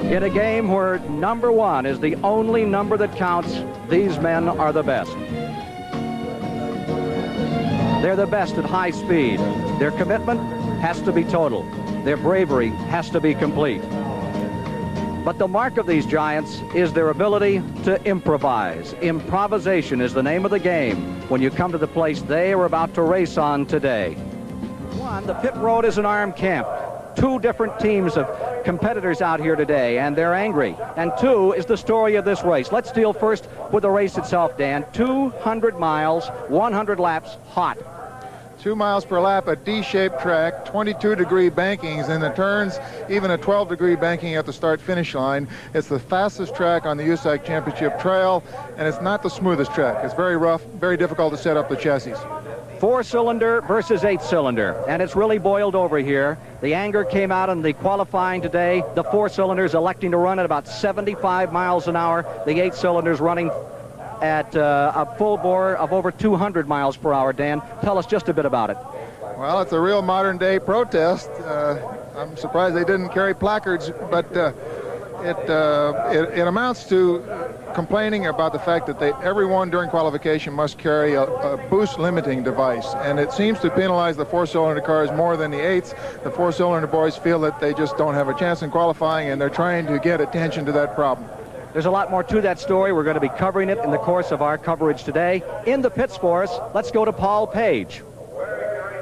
In a game where number 1 is the only number that counts, these men are the best. They're the best at high speed. Their commitment has to be total. Their bravery has to be complete. But the mark of these giants is their ability to improvise. Improvisation is the name of the game when you come to the place they are about to race on today. 1, the pit road is an armed camp. 2 different teams of competitors out here today, and they're angry. And 2 is the story of this race. Let's deal first with the race itself, Dan. 200 miles, 100 laps, hot. 2 miles per lap, a D-shaped track, 22-degree bankings in the turns, even a 12-degree banking at the start-finish line. It's the fastest track on the USAC Championship Trail, and it's not the smoothest track. It's very rough, very difficult to set up the chassis. 4-cylinder versus 8-cylinder, and it's really boiled over here. The anger came out in the qualifying today. The 4-cylinders electing to run at about 75 miles an hour. The 8-cylinders running at a full bore of over 200 miles per hour. Dan, tell us just a bit about it. Well, it's a real modern-day protest. I'm surprised they didn't carry placards, but it amounts to complaining about the fact that everyone during qualification must carry a boost limiting device, and it seems to penalize the 4-cylinder cars more than the 8s. The 4-cylinder boys feel that they just don't have a chance in qualifying, and they're trying to get attention to that problem. There's a lot more to that story. We're going to be covering it in the course of our coverage today. In the pits for us, let's go to Paul Page.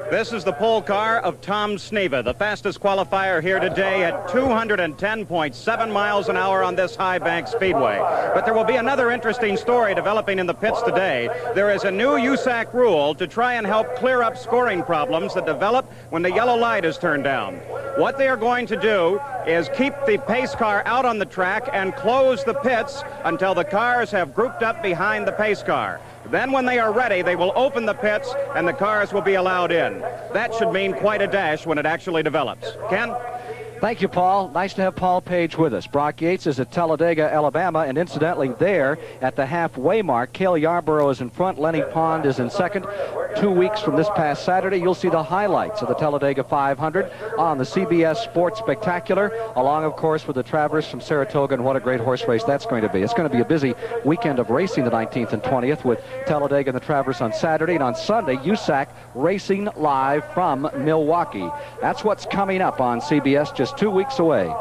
This is the pole car of Tom Sneva, the fastest qualifier here today at 210.7 miles an hour on this high bank speedway. But there will be another interesting story developing in the pits today. There is a new USAC rule to try and help clear up scoring problems that develop when the yellow light is turned down. What they are going to do is keep the pace car out on the track and close the pits until the cars have grouped up behind the pace car. Then when they are ready, they will open the pits and the cars will be allowed in. That should mean quite a dash when it actually develops. Ken? Thank you, Paul. Nice to have Paul Page with us. Brock Yates is at Talladega, Alabama, and incidentally there at the halfway mark, Cale Yarborough is in front, Lenny Pond is in second. 2 weeks from this past Saturday, you'll see the highlights of the Talladega 500 on the CBS Sports Spectacular, along, of course, with the Traverse from Saratoga, and what a great horse race that's going to be. It's going to be a busy weekend of racing the 19th and 20th with Talladega and the Traverse on Saturday, and on Sunday, USAC racing live from Milwaukee. That's what's coming up on CBS just 2 weeks away.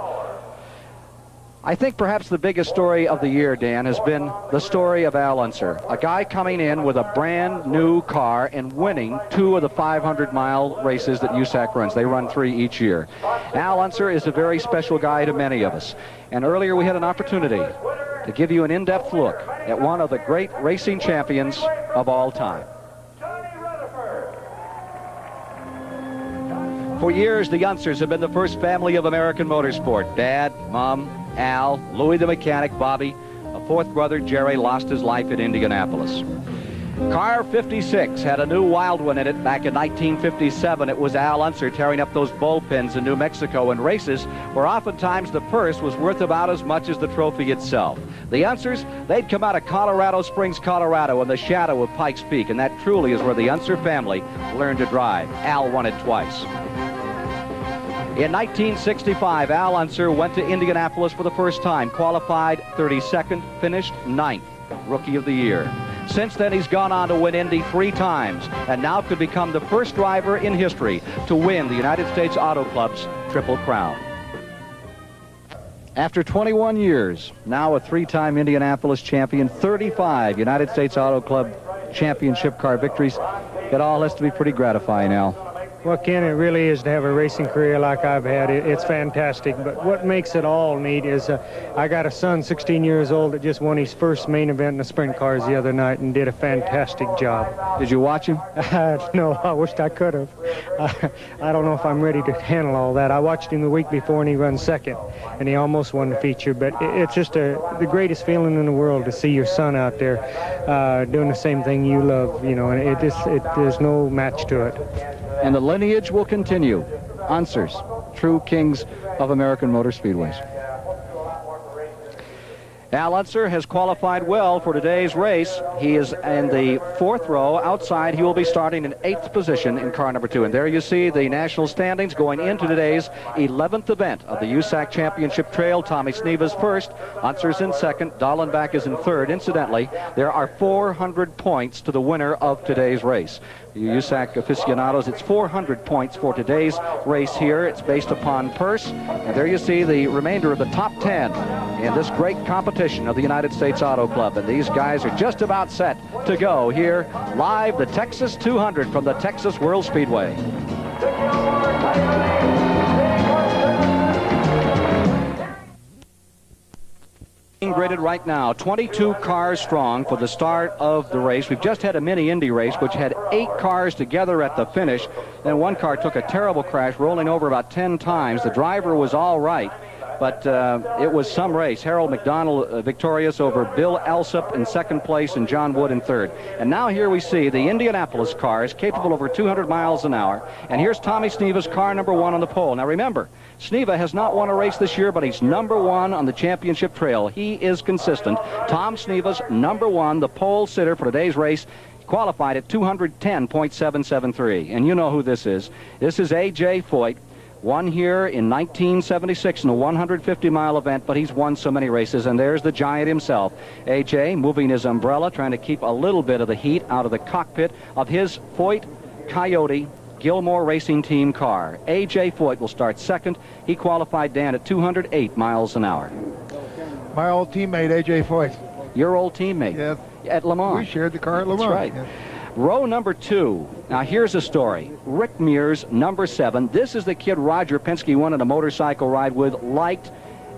I think perhaps the biggest story of the year, Dan, has been the story of Al Unser, a guy coming in with a brand new car and winning 2 of the 500-mile races that USAC runs. They run 3 each year. Al Unser is a very special guy to many of us. And earlier we had an opportunity to give you an in-depth look at one of the great racing champions of all time. For years, the Unsers have been the first family of American motorsport. Dad, Mom, Al, Louis the mechanic, Bobby. A 4th brother, Jerry, lost his life at Indianapolis. Car 56 had a new wild one in it back in 1957. It was Al Unser tearing up those bullpens in New Mexico in races where oftentimes the purse was worth about as much as the trophy itself. The Unsers, they'd come out of Colorado Springs, Colorado in the shadow of Pikes Peak, and that truly is where the Unser family learned to drive. Al won it twice. In 1965, Al Unser went to Indianapolis for the first time, qualified 32nd, finished 9th, Rookie of the Year. Since then, he's gone on to win Indy 3 times, and now could become the first driver in history to win the United States Auto Club's Triple Crown. After 21 years, now a 3-time Indianapolis champion, 35 United States Auto Club championship car victories, it all has to be pretty gratifying, Al. Well, Ken, it really is to have a racing career like I've had. It's fantastic. But what makes it all neat is I got a son, 16 years old, that just won his first main event in the sprint cars the other night and did a fantastic job. Did you watch him? No, I wished I could have. I don't know if I'm ready to handle all that. I watched him the week before and he ran second, and he almost won the feature. But it's just the greatest feeling in the world to see your son out there doing the same thing you love, you know, and there's no match to it. And the lineage will continue. Unsers, true kings of American motor speedways. Al Unser has qualified well for today's race. He is in the 4th row. Outside, he will be starting in 8th position in car number 2. And there you see the national standings going into today's 11th event of the USAC Championship Trail. Tommy Sneva's first, Unser's in 2nd, Dallenbach is in 3rd. Incidentally, there are 400 points to the winner of today's race. You USAC aficionados, it's 400 points for today's race here. It's based upon purse. And there you see the remainder of the top 10 in this great competition of the United States Auto Club. And these guys are just about set to go here live, the Texas 200 from the Texas World Speedway. Graded right now, 22 cars strong for the start of the race. We've just had a mini Indy race which had 8 cars together at the finish. Then one car took a terrible crash, rolling over about 10 times. The driver was all right, but it was some race. Harold McDonald victorious over Bill Alsop in 2nd place and John Wood in 3rd. And now here we see the Indianapolis cars capable over 200 miles an hour. And here's Tommy Sneva's car number 1 on the pole. Now remember, Sneva has not won a race this year, but he's number 1 on the championship trail. He is consistent. Tom Sneva's number 1, the pole sitter for today's race, qualified at 210.773. And you know who this is. This is A.J. Foyt. Won here in 1976 in a 150-mile event, but he's won so many races. And there's the giant himself, A.J., moving his umbrella, trying to keep a little bit of the heat out of the cockpit of his Foyt Coyote Gilmore Racing Team car. A.J. Foyt will start 2nd. He qualified, Dan, at 208 miles an hour. My old teammate, A.J. Foyt. Your old teammate? Yes. At Le Mans. We shared the car at Le Mans. That's right. Yes. Row number 2. Now here's a story. Rick Mears, number 7. This is the kid Roger Penske won in a motorcycle ride with, liked,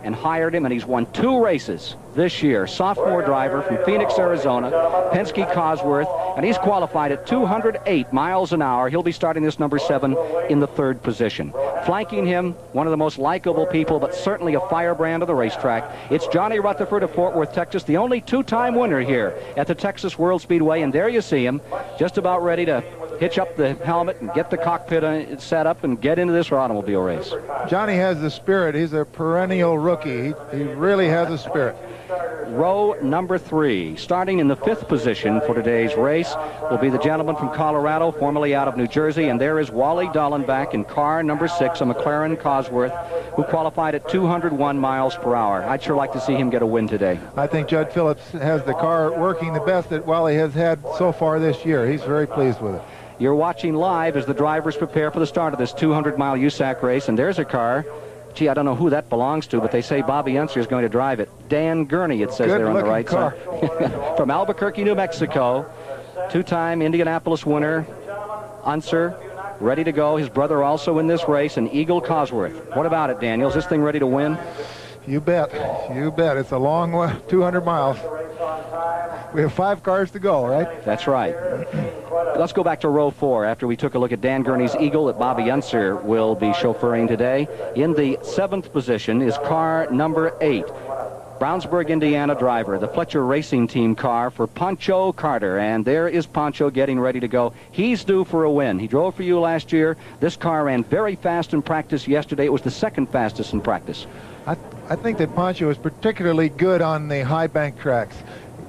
and hired him, and he's won 2 races this year. Sophomore driver from Phoenix, Arizona, Penske Cosworth, and he's qualified at 208 miles an hour. He'll be starting this number 7 in the 3rd position. Flanking him, one of the most likable people, but certainly a firebrand of the racetrack, it's Johnny Rutherford of Fort Worth, Texas, the only 2-time winner here at the Texas World Speedway. And there you see him, just about ready to hitch up the helmet and get the cockpit set up and get into this automobile race. Johnny has the spirit. He's a perennial rookie. He really has a spirit. Row number 3, starting in the 5th position for today's race, will be the gentleman from Colorado, formerly out of New Jersey, and there is Wally Dallenbach in car number 6, a McLaren Cosworth, who qualified at 201 miles per hour. I'd sure like to see him get a win today. I think Judd Phillips has the car working the best that Wally has had so far this year. He's very pleased with it. You're watching live as the drivers prepare for the start of this 200-mile USAC race, and there's a car. Gee, I don't know who that belongs to, but they say Bobby Unser is going to drive it. Dan Gurney, it says there on the right side. From Albuquerque, New Mexico, 2-time Indianapolis winner, Unser, ready to go. His brother also in this race, an Eagle Cosworth. What about it, Daniel? Is this thing ready to win? You bet. You bet. It's a long way, 200 miles. We have 5 cars to go, right? That's right. Let's go back to row 4 after we took a look at Dan Gurney's Eagle that Bobby Unser will be chauffeuring today. In the 7th position is car number 8. Brownsburg, Indiana driver, the Fletcher Racing Team car for Pancho Carter. And there is Pancho getting ready to go. He's due for a win. He drove for you last year. This car ran very fast in practice yesterday. It was the 2nd fastest in practice. I think that Pancho is particularly good on the high bank tracks.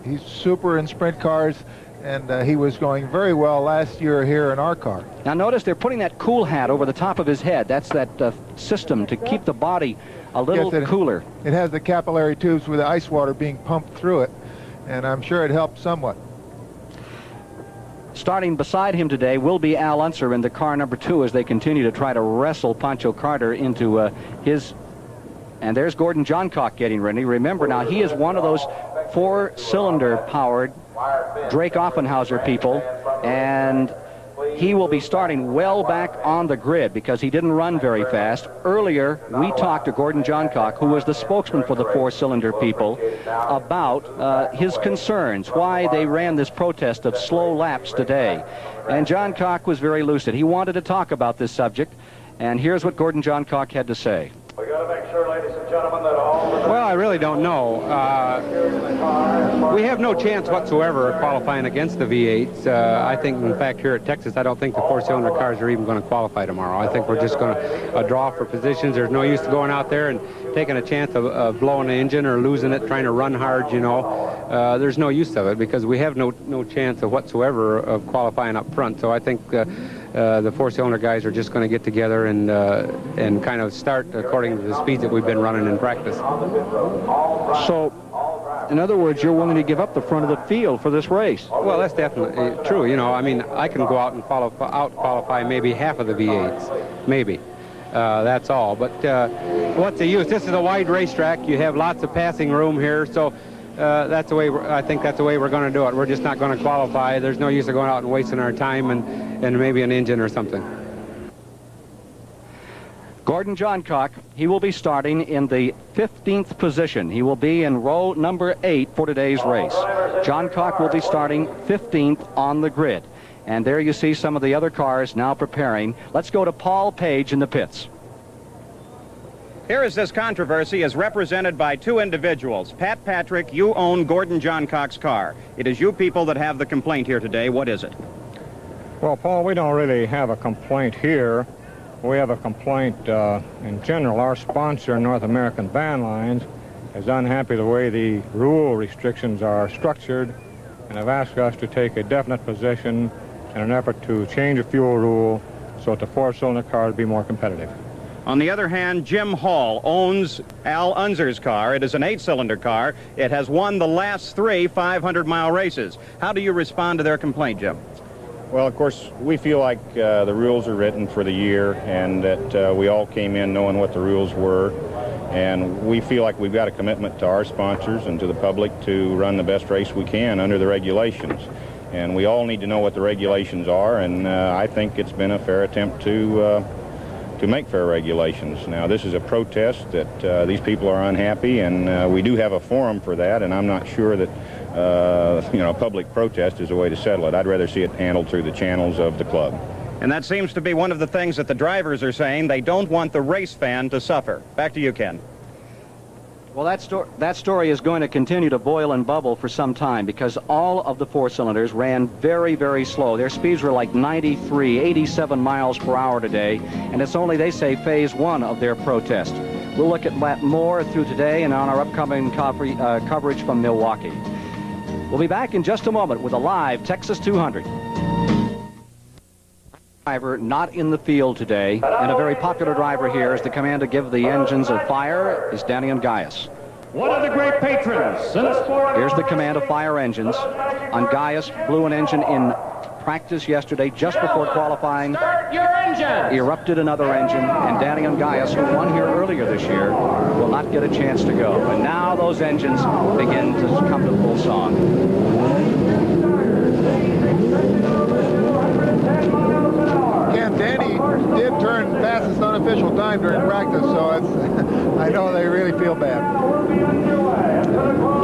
He's super in sprint cars, and he was going very well last year here in our car. Now notice they're putting that cool hat over the top of his head. That's that system to keep the body a little cooler. It has the capillary tubes with the ice water being pumped through it, and I'm sure it helps somewhat. Starting beside him today will be Al Unser in the car number 2 as they continue to try to wrestle Pancho Carter into his... And there's Gordon Johncock getting ready. Remember now, he is one of those 4-cylinder powered Drake Offenhauser people, and he will be starting well back on the grid because he didn't run very fast. Earlier, we talked to Gordon Johncock, who was the spokesman for the 4-cylinder people, about his concerns, why they ran this protest of slow laps today. And Johncock was very lucid. He wanted to talk about this subject, and here's what Gordon Johncock had to say. We got to make Well, I really don't know. We have no chance whatsoever of qualifying against the V8s. I think, in fact, here at Texas, I don't think the four-cylinder cars are even going to qualify tomorrow. I think we're just going to draw for positions. There's no use to going out there and taking a chance of blowing the engine or losing it, trying to run hard, you know. There's no use of it because we have no chance of whatsoever of qualifying up front. So I think the four-cylinder guys are just going to get together and kind of start according to the speeds that we've been running in practice. So, in other words, you're willing to give up the front of the field for this race? Well, that's definitely true. You know, I mean, I can go out and qualify maybe half of the V8s, maybe. That's all. But what's the use? This is a wide racetrack. You have lots of passing room here, so that's the way. I think that's the way we're going to do it. We're just not going to qualify. There's no use of going out and wasting our time and maybe an engine or something. Gordon Johncock, he will be starting in the 15th position. He will be in row number 8 for today's race. Johncock will be starting 15th on the grid. And there you see some of the other cars now preparing. Let's go to Paul Page in the pits. Here is this controversy as represented by two individuals. Pat Patrick, you own Gordon Johncock's car. It is you people that have the complaint here today. What is it? Well, Paul, we don't really have a complaint here. We have a complaint in general. Our sponsor, North American Van Lines, is unhappy the way the rule restrictions are structured and have asked us to take a definite position in an effort to change the fuel rule so that the four-cylinder cars be more competitive. On the other hand, Jim Hall owns Al Unser's car. It is an 8-cylinder car. It has won the last 3 500-mile races. How do you respond to their complaint, Jim? Well, of course, we feel like the rules are written for the year and that we all came in knowing what the rules were. And we feel like we've got a commitment to our sponsors and to the public to run the best race we can under the regulations. And we all need to know what the regulations are, and I think it's been a fair attempt to make fair regulations. Now, this is a protest that these people are unhappy, and we do have a forum for that, and I'm not sure that public protest is a way to settle it. I'd rather see it handled through the channels of the club. And that seems to be one of the things that the drivers are saying. They don't want the race fan to suffer. Back to you, Ken. Well, that story is going to continue to boil and bubble for some time because all of the four-cylinders ran very, very slow. Their speeds were like 93, 87 miles per hour today, and it's only, they say, phase 1 of their protest. We'll look at that more through today and on our upcoming coverage from Milwaukee. We'll be back in just a moment with a live Texas 200. Driver not in the field today, and a very popular driver here is the command to give the engines a fire is Danny Ungaius. One of the great patrons in the sport. Here's the command of fire engines. Ungaius blew an engine in practice yesterday just before qualifying. Start your engine. Erupted another engine, and Danny Ungaius, who won here earlier this year, will not get a chance to go. But now those engines begin to come to full song. Danny did turn fastest unofficial time during practice, so I know they really feel bad.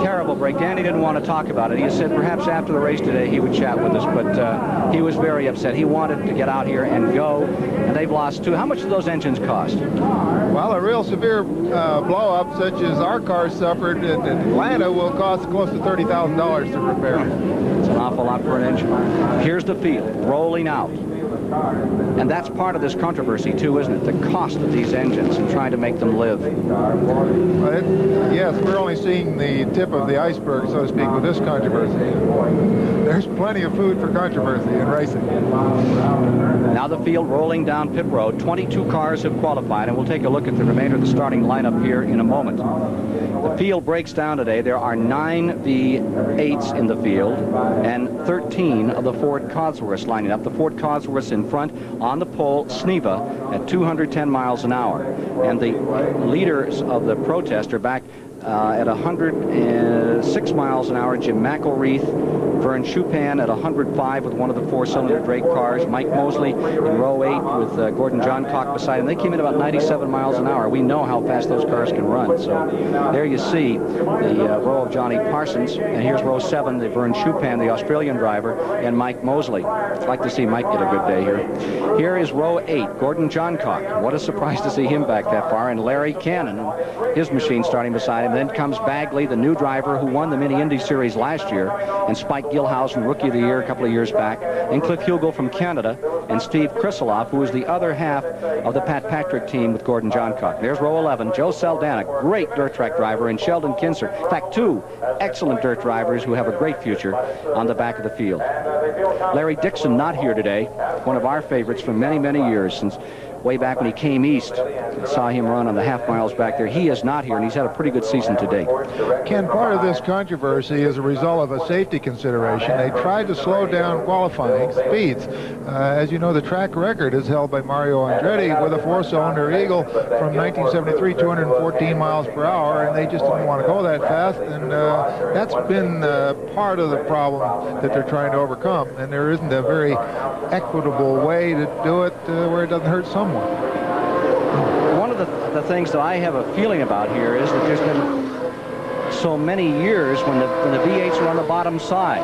Terrible break. Danny didn't want to talk about it. He said perhaps after the race today he would chat with us, but he was very upset. He wanted to get out here and go, and they've lost 2. How much do those engines cost? Well, a real severe blow-up, such as our car suffered in Atlanta, will cost close to $30,000 to repair. It's an awful lot for an engine. Here's the field rolling out. And that's part of this controversy, too, isn't it? The cost of these engines and trying to make them live. Yes, we're only seeing the tip of the iceberg, so to speak, with this controversy. There's plenty of food for controversy in racing. Now the field rolling down pit road. 22 cars have qualified, and we'll take a look at the remainder of the starting lineup here in a moment. The field breaks down today. There are 9 V8s in the field and 13 of the Ford Cosworths lining up. The Ford Cosworths in front on the pole, Sneva at 210 miles an hour. And the leaders of the protest are back at 106 miles an hour, Jim McElreath. Vern Schuppan at 105 with one of the four-cylinder Drake cars. Mike Mosley in row 8 with Gordon Johncock beside him. They came in about 97 miles an hour. We know how fast those cars can run. So there you see the row of Johnny Parsons. And here's row 7, the Vern Schuppan, the Australian driver, and Mike Mosley. I'd like to see Mike get a good day here. Here is row 8, Gordon Johncock. What a surprise to see him back that far. And Larry Cannon, his machine starting beside him. Then comes Bagley, the new driver who won the Mini Indy Series last year, and Spike Gehlhausen, Rookie of the Year a couple of years back, and Cliff Hucul from Canada, and Steve Krisiloff, who is the other half of the Pat Patrick team with Gordon Johncock. There's row 11, Joe Saldana, great dirt track driver, and Sheldon Kinser. In fact, 2 excellent dirt drivers who have a great future on the back of the field. Larry Dixon not here today, one of our favorites for many, many years, since way back when he came east. Saw him run on the half miles back there. He is not here, and he's had a pretty good season to date. Ken, part of this controversy is a result of a safety consideration. They tried to slow down qualifying speeds. As you know, the track record is held by Mario Andretti with a four-cylinder Eagle from 1973, 214 miles per hour, and they just didn't want to go that fast, and that's been part of the problem that they're trying to overcome, and there isn't a very equitable way to do it where it doesn't hurt someone. One of the things that I have a feeling about here is that there's been so many years when the V8s are on the bottom side.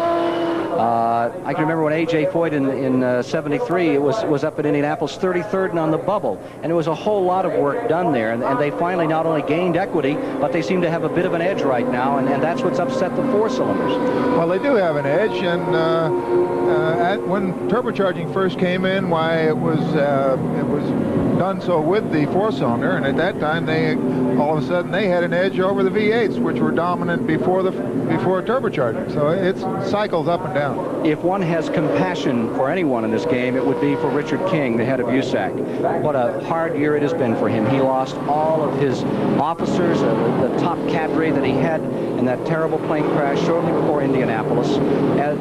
I can remember when A.J. Foyt in 73, it was up at Indianapolis, 33rd and on the bubble, and it was a whole lot of work done there, and they finally not only gained equity, but they seem to have a bit of an edge right now, and that's what's upset the four-cylinders. Well, they do have an edge, and when turbocharging first came in, why it was done so with the four-cylinder, and at that time all of a sudden they had an edge over the V8s, which were dominant before turbocharging. So it cycles up and down. If one has compassion for anyone in this game, it would be for Richard King, the head of USAC. What a hard year it has been for him. He lost all of his officers, the top cadre that he had in that terrible plane crash shortly before Indianapolis.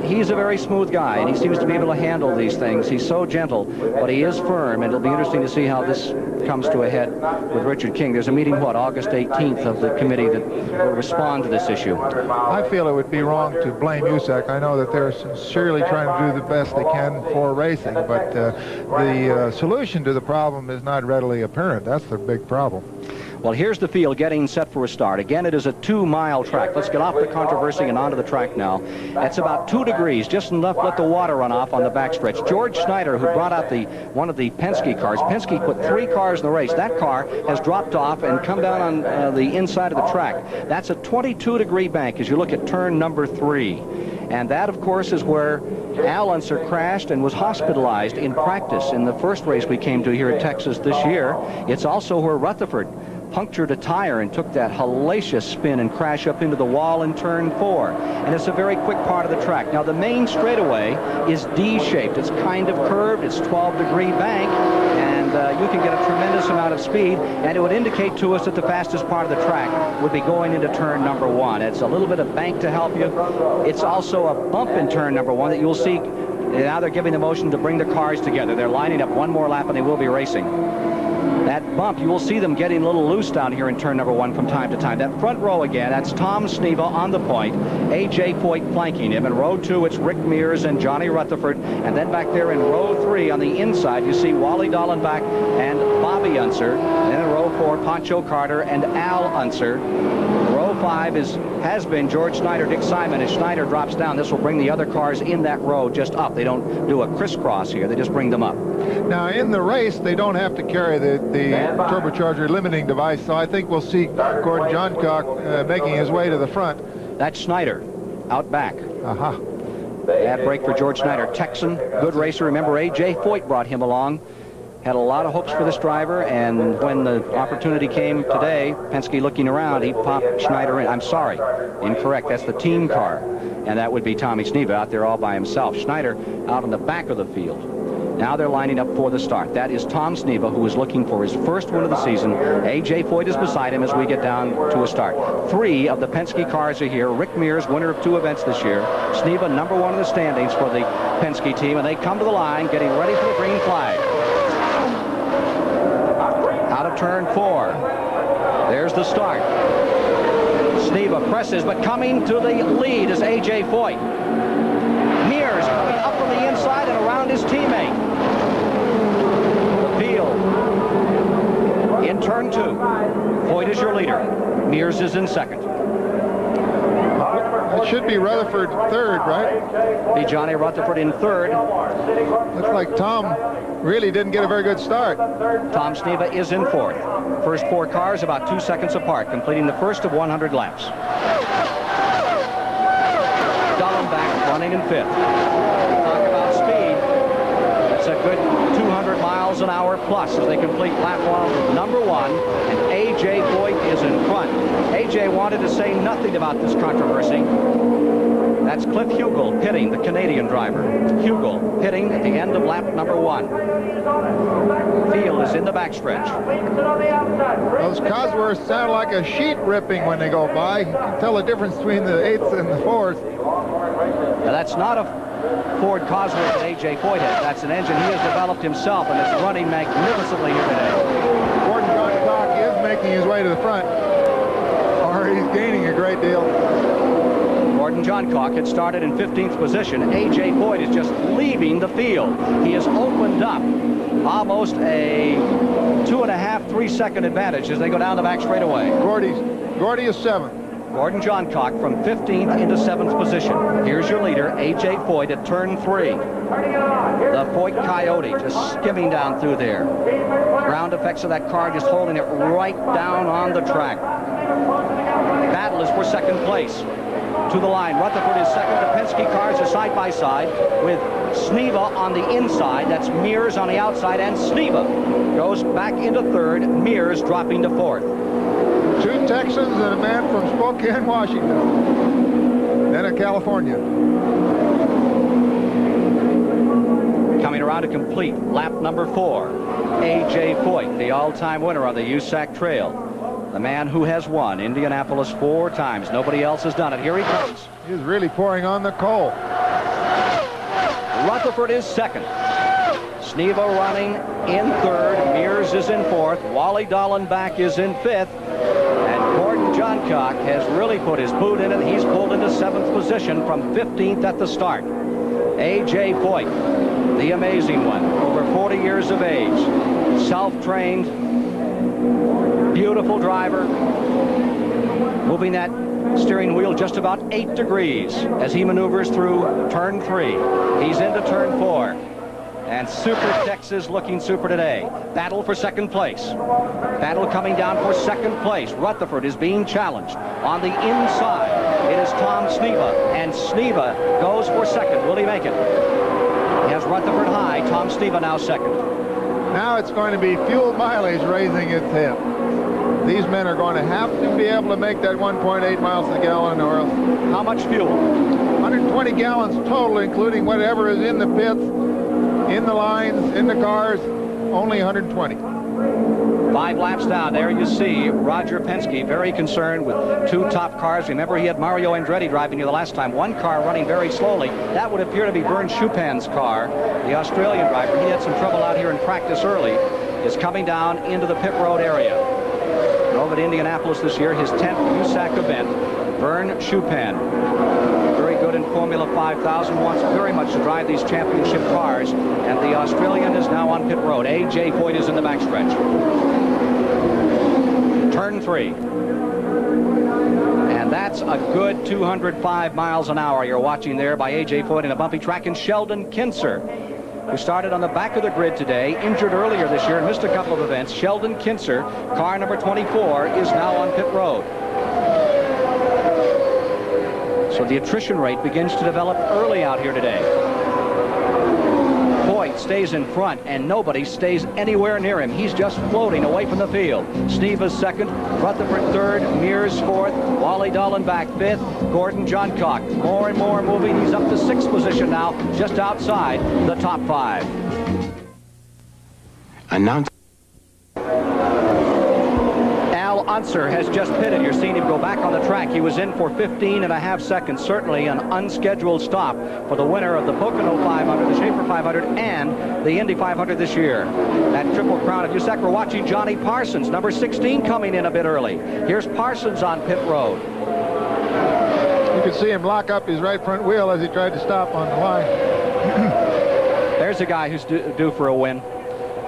He's a very smooth guy, and he seems to be able to handle these things. He's so gentle, but he is firm, and it'll be interesting to see how this comes to a head with Richard King. There's a meeting, August 18th of the committee that will respond to this issue. I feel it would be wrong to blame USAC. I know that they're sincerely trying to do the best they can for racing, but the solution to the problem is not readily apparent. That's the big problem. Well, here's the field getting set for a start. Again, it is a 2-mile track. Let's get off the controversy and onto the track now. It's about 2 degrees, just enough to let the water run off on the backstretch. George Schneider, who brought out one of the Penske cars. Penske put 3 cars in the race. That car has dropped off and come down on the inside of the track. That's a 22-degree bank as you look at turn number 3. And that, of course, is where Al Unser crashed and was hospitalized in practice in the first race we came to here at Texas this year. It's also where Rutherford punctured a tire and took that hellacious spin and crash up into the wall in turn 4. And it's a very quick part of the track. Now, the main straightaway is D-shaped. It's kind of curved. It's 12-degree bank, and you can get a tremendous amount of speed, and it would indicate to us that the fastest part of the track would be going into turn number 1. It's a little bit of bank to help you. It's also a bump in turn number 1 that you'll see. Now they're giving the motion to bring the cars together. They're lining up one more lap, and they will be racing. That bump, you will see them getting a little loose down here in turn number 1 from time to time. That front row again, that's Tom Sneva on the point, A.J. Foyt flanking him. In row 2, it's Rick Mears and Johnny Rutherford. And then back there in row 3 on the inside, you see Wally Dallenbach and Bobby Unser. And then in row 4, Pancho Carter and Al Unser. Row 5 has been George Schneider, Dick Simon. As Schneider drops down, this will bring the other cars in that row just up. They don't do a crisscross here. They just bring them up. Now, in the race, they don't have to carry the turbocharger limiting device, so I think we'll see Gordon Johncock making his way to the front. That's Schneider out back. Aha. Bad break for George Schneider. Texan, good racer. Remember, A.J. Foyt brought him along. Had a lot of hopes for this driver, and when the opportunity came today, Penske looking around, he popped Schneider in. I'm sorry, incorrect. That's the team car, and that would be Tommy Sneva out there all by himself. Schneider out on the back of the field. Now they're lining up for the start. That is Tom Sneva, who is looking for his first win of the season. A.J. Foyt is beside him as we get down to a start. 3 of the Penske cars are here. Rick Mears, winner of 2 events this year. Sneva, number 1 in the standings for the Penske team, and they come to the line getting ready for the green flag. Out of turn 4. There's the start. Sneva presses, but coming to the lead is A.J. Foyt. Mears coming up from the inside and around his teammate. The field in turn 2. Foyt is your leader. Mears is in second. It should be Rutherford third, right? Be Johnny Rutherford in third. Looks like Tom really didn't get a very good start. Tom Sneva is in fourth. First 4 cars about 2 seconds apart, completing the first of 100 laps. Dallenbach running in fifth. Talk about speed. It's a good 200 miles an hour plus as they complete lap number 1, and A.J. Foyt is in front. A.J. wanted to say nothing about this controversy. That's Cliff Hucul pitting, the Canadian driver. Hucul pitting at the end of lap number 1. Field is in the backstretch. Those Cosworths sound like a sheet ripping when they go by. You can tell the difference between the 8th and the 4th. Now that's not a Ford Cosworth that A.J. Foyt has. That's an engine he has developed himself, and it's running magnificently here today. Johncock is making his way to the front, or he's gaining a great deal. Johncock had started in 15th position. A.J. Foyt is just leaving the field. He has opened up almost a 2.5, 3-second advantage as they go down the back straightaway. Gordy is 7th. Gordon Johncock from 15th into 7th position. Here's your leader, A.J. Foyt at turn 3. The Foyt Coyote just skimming down through there. Ground effects of that car just holding it right down on the track. Battle is for second place. To the line, Rutherford is second. The Penske cars are side by side with Sneva on the inside. That's Mears on the outside, and Sneva goes back into third. Mears dropping to fourth. 2 Texans and a man from Spokane, Washington, then a California. Coming around to complete lap number 4, A.J. Foyt, the all-time winner on the USAC Trail. The man who has won Indianapolis 4 times. Nobody else has done it. Here he comes. He's really pouring on the coal. Rutherford is second. Sneva running in third. Mears is in fourth. Wally Dallenbach is in fifth. And Gordon Johncock has really put his boot in it. He's pulled into 7th position from 15th at the start. A.J. Foyt, the amazing one, over 40 years of age, self-trained, beautiful driver, moving that steering wheel just about 8 degrees as he maneuvers through turn 3. He's into turn 4. And Super Texas looking super today. Battle for second place. Battle coming down for second place. Rutherford is being challenged. On the inside, it is Tom Sneva, and Sneva goes for second. Will he make it? He has Rutherford high. Tom Sneva now second. Now it's going to be fuel mileage raising its head. These men are going to have to be able to make that 1.8 miles a gallon, or else. How much fuel? 120 gallons total, including whatever is in the pits, in the lines, in the cars. Only 120. 5 laps down. There you see Roger Penske very concerned with 2 top cars. Remember, he had Mario Andretti driving you the last time. 1 car running very slowly. That would appear to be Vern Schuppan's car, the Australian driver. He had some trouble out here in practice early. Is coming down into the pit road area. Over to Indianapolis this year, his 10th USAC event. Vern Schuppan, very good in Formula 5000, wants very much to drive these championship cars, and the Australian is now on pit road. A.J. Foyt is in the backstretch. Turn 3. And that's a good 205 miles an hour you're watching there by A.J. Foyt in a bumpy track. And Sheldon Kinser, who started on the back of the grid today, injured earlier this year and missed a couple of events. Sheldon Kinser, car number 24, is now on pit road. So the attrition rate begins to develop early out here today. Foyt stays in front, and nobody stays anywhere near him. He's just floating away from the field. Sneva's second, Rutherford third, Mears fourth, Wally Dallenbach fifth, Gordon Johncock more and more moving. He's up to 6th position now, just outside the top 5. Announce. Unser has just pitted. You're seeing him go back on the track. He was in for 15.5 seconds. Certainly an unscheduled stop for the winner of the Pocono 500, the Schaefer 500, and the Indy 500 this year. That triple crown of USAC. We're watching Johnny Parsons, number 16, coming in a bit early. Here's Parsons on pit road. You could see him lock up his right front wheel as he tried to stop on the line. There's a guy who's due for a win.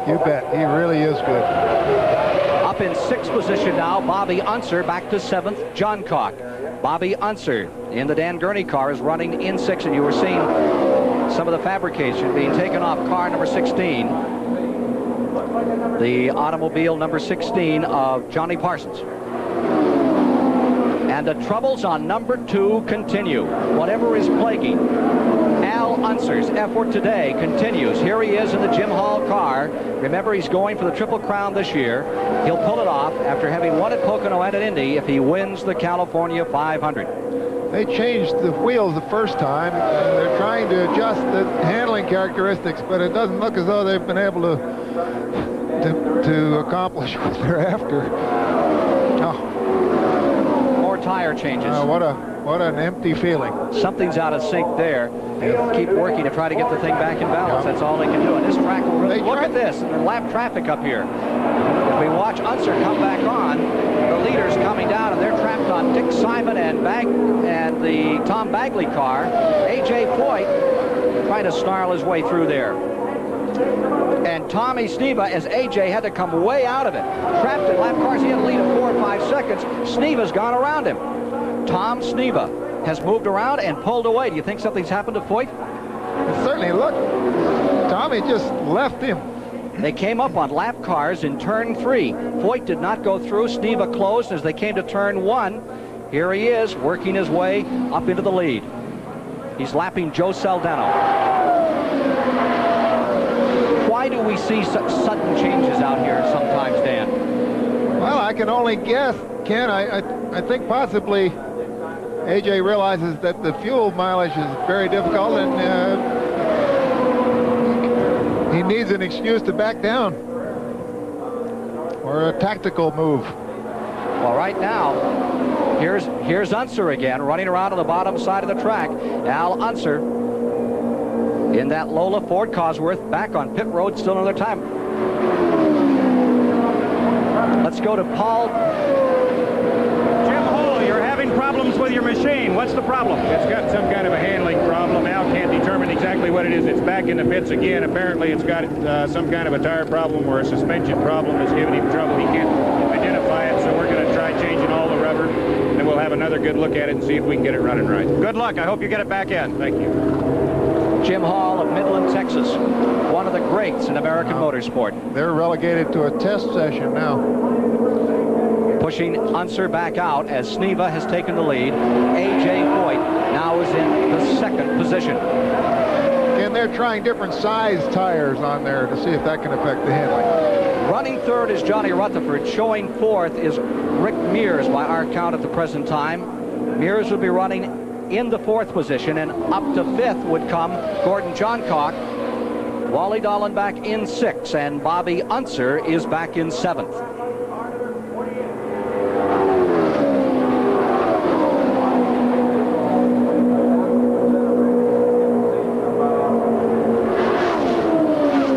You bet. He really is good. Up in 6th position now, Bobby Unser back to 7th, Johncock. Bobby Unser in the Dan Gurney car is running in 6th, and you were seeing some of the fabrication being taken off car number 16, the automobile number 16 of Johnny Parsons. And the troubles on number 2 continue. Whatever is plaguing Al Unser's effort today continues. Here he is in the Jim Hall car. Remember, he's going for the Triple Crown this year. He'll pull it off after having won at Pocono and at Indy if he wins the California 500. They changed the wheels the first time, and they're trying to adjust the handling characteristics, but it doesn't look as though they've been able to accomplish what they're after. Oh. More tire changes. What an empty feeling. Something's out of sync there. They keep working to try to get the thing back in balance. That's all they can do. And this track will really look at this and the lap traffic up here. If we watch Unser come back on, the leaders coming down, and they're trapped on Dick Simon and the Tom Bagley car. A.J. Foyt trying to snarl his way through there. And Tommy Sneva, as A.J. had to come way out of it. Trapped in lap cars, he had a lead of 4 or 5 seconds. Sneva's gone around him. Tom Sneva has moved around and pulled away. Do you think something's happened to Foyt? It certainly looked. Tommy just left him. They came up on lap cars in turn 3. Foyt did not go through. Sneva closed as they came to turn 1. Here he is, working his way up into the lead. He's lapping Joe Saldano. Why do we see such sudden changes out here sometimes, Dan? Well, I can only guess, Ken. I think possibly A.J. realizes that the fuel mileage is very difficult, and he needs an excuse to back down or a tactical move. Well, right now, here's Unser again, running around on the bottom side of the track. Al Unser in that Lola Ford Cosworth, back on pit road still another time. Let's go to Paul. Jim Hall, you're having problems with your machine. What's the problem? It's got some kind of a handling problem. Al can't determine exactly what it is. It's back in the pits again. Apparently it's got some kind of a tire problem or a suspension problem that's giving him trouble. He can't identify it, so we're going to try changing all the rubber, and we'll have another good look at it and see if we can get it running right. Good luck. I hope you get it back in. Thank you. Jim Hall of Midland, Texas, one of the greats in American motorsport. They're relegated to a test session now. Pushing Unser back out as Sneva has taken the lead. A.J. Foyt now is in the 2nd position. And they're trying different size tires on there to see if that can affect the handling. Running 3rd is Johnny Rutherford. Showing 4th is Rick Mears by our count at the present time. Mears will be running in the 4th position, and up to 5th would come Gordon Johncock. Wally Dallenbach in 6th, and Bobby Unser is back in 7th.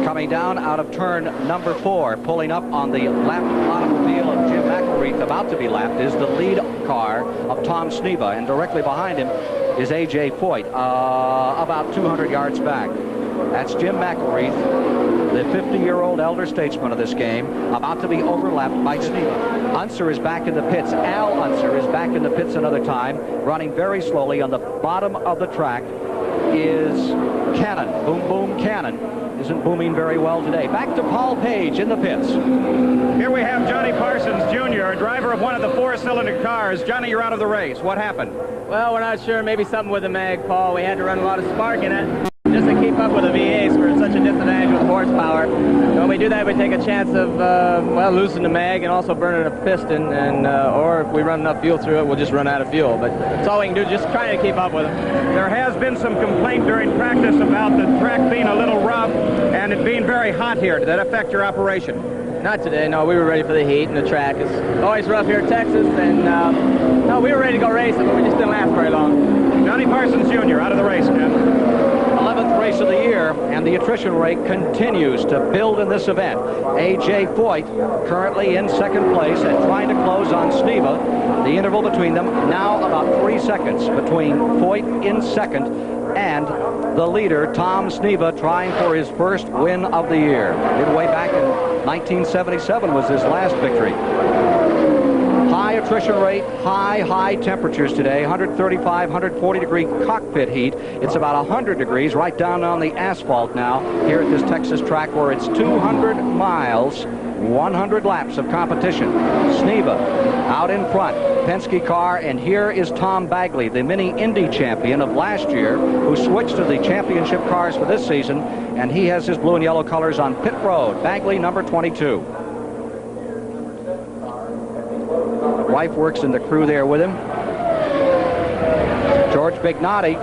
Coming down out of turn number 4, pulling up on the lapped automobile of Jim McElreath, about to be lapped, is the lead car of Tom Sneva, and directly behind him is A.J. Foyt, about 200 yards back. That's Jim McElreath, the 50-year-old elder statesman of this game, about to be overlapped by Sneva. Unser is back in the pits. Al Unser is back in the pits another time, running very slowly. On the bottom of the track is Cannon. Boom, boom, Cannon. Isn't booming very well today. Back to Paul Page in the pits. Here we have Johnny Parsons, Jr., a driver of one of the 4-cylinder cars. Johnny, you're out of the race. What happened? Well, we're not sure. Maybe something with the mag, Paul. We had to run a lot of spark in it just to keep up with the V8s. We're at such a disadvantage with horsepower. When we do that, we take a chance of, well, losing the mag and also burning a piston. And or if we run enough fuel through it, we'll just run out of fuel. But that's all we can do, just trying to keep up with them. There has been some complaint during practice about the track being a little rough and it being very hot here. Did that affect your operation? Not today, no. We were ready for the heat, and the track is always rough here in Texas. And no, we were ready to go racing, but we just didn't last very long. Johnny Parsons, Jr., out of the race, Ken. 11th race of the year, and the attrition rate continues to build in this event. A.J. Foyt currently in second place and trying to close on Sneva. The interval between them now about 3 seconds between Foyt in second and the leader, Tom Sneva, trying for his first win of the year. Midway back in 1977 was his last victory. High attrition rate, high temperatures today, 135, 140 degree cockpit heat. It's about 100 degrees right down on the asphalt now here at this Texas track where it's 200 miles, 100 laps of competition. Sneva out in front, Penske car, and here is Tom Bagley, the mini Indy champion of last year, who switched to the championship cars for this season, and he has his blue and yellow colors on pit road. Bagley, number 22. Wife works in the crew there with him. George Bignotti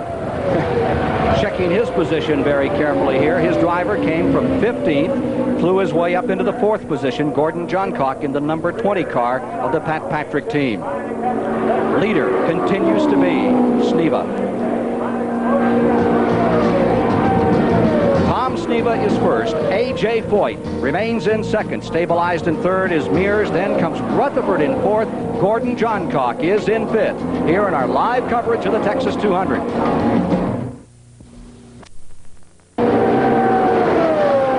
checking his position very carefully here. His driver came from 15th, flew his way up into the 4th position. Gordon Johncock in the number 20 car of the Pat Patrick team. Leader continues to be Sneva. Tom Sneva is first. A.J. Foyt remains in second. Stabilized in third is Mears. Then comes Rutherford in fourth. Gordon Johncock is in fifth. Here in our live coverage of the Texas 200.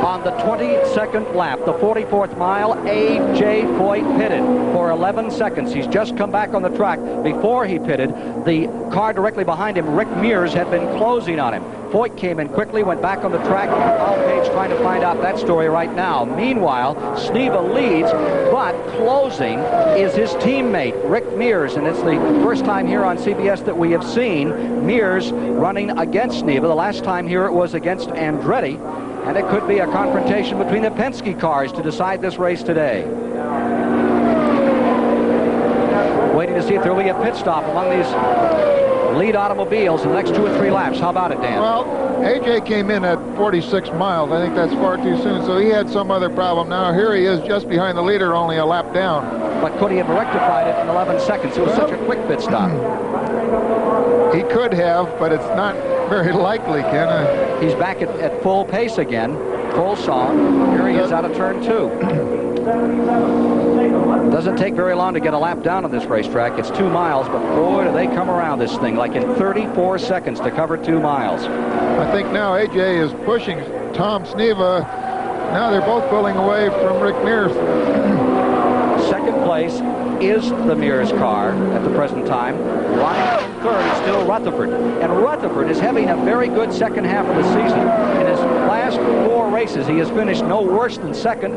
On the 22nd lap, the 44th mile, A.J. Foyt pitted for 11 seconds. He's just come back on the track. Before he pitted, the car directly behind him, Rick Mears, had been closing on him. Foyt came in quickly, went back on the track. Paul Page trying to find out that story right now. Meanwhile, Sneva leads, but closing is his teammate, Rick Mears, and it's the first time here on CBS that we have seen Mears running against Sneva. The last time here it was against Andretti, and it could be a confrontation between the Penske cars to decide this race today. Waiting to see if there will be a pit stop among these lead automobiles in the next 2 or 3 laps. How about it, Dan? Well, A.J. came in at 46 miles. I think that's far too soon, so he had some other problem. Now here he is just behind the leader, only a lap down. But could he have rectified it in 11 seconds? It was such a quick pit stop. He could have, but it's not very likely, Ken. He's back at full pace again, full song. Here he is out of turn 2. Doesn't take very long to get a lap down on this racetrack. It's 2 miles, but boy, do they come around this thing, like in 34 seconds to cover 2 miles. I think now A.J. is pushing Tom Sneva. Now they're both pulling away from Rick Mears. Second place is the Mears car at the present time. Running in third is still Rutherford. And Rutherford is having a very good second half of the season. In his last 4 races, he has finished no worse than second.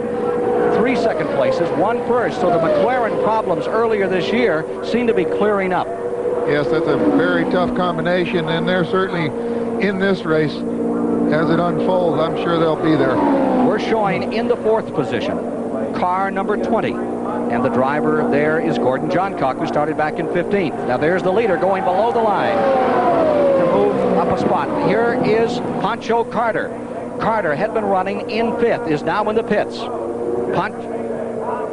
3 second places, 1 first. So the McLaren problems earlier this year seem to be clearing up. Yes, that's a very tough combination, and they're certainly in this race as it unfolds. I'm sure they'll be there. We're showing in the 4th position, car number 20. And the driver there is Gordon Johncock, who started back in 15th. Now there's the leader going below the line to move up a spot. Here is Pancho Carter. Carter had been running in 5th, is now in the pits.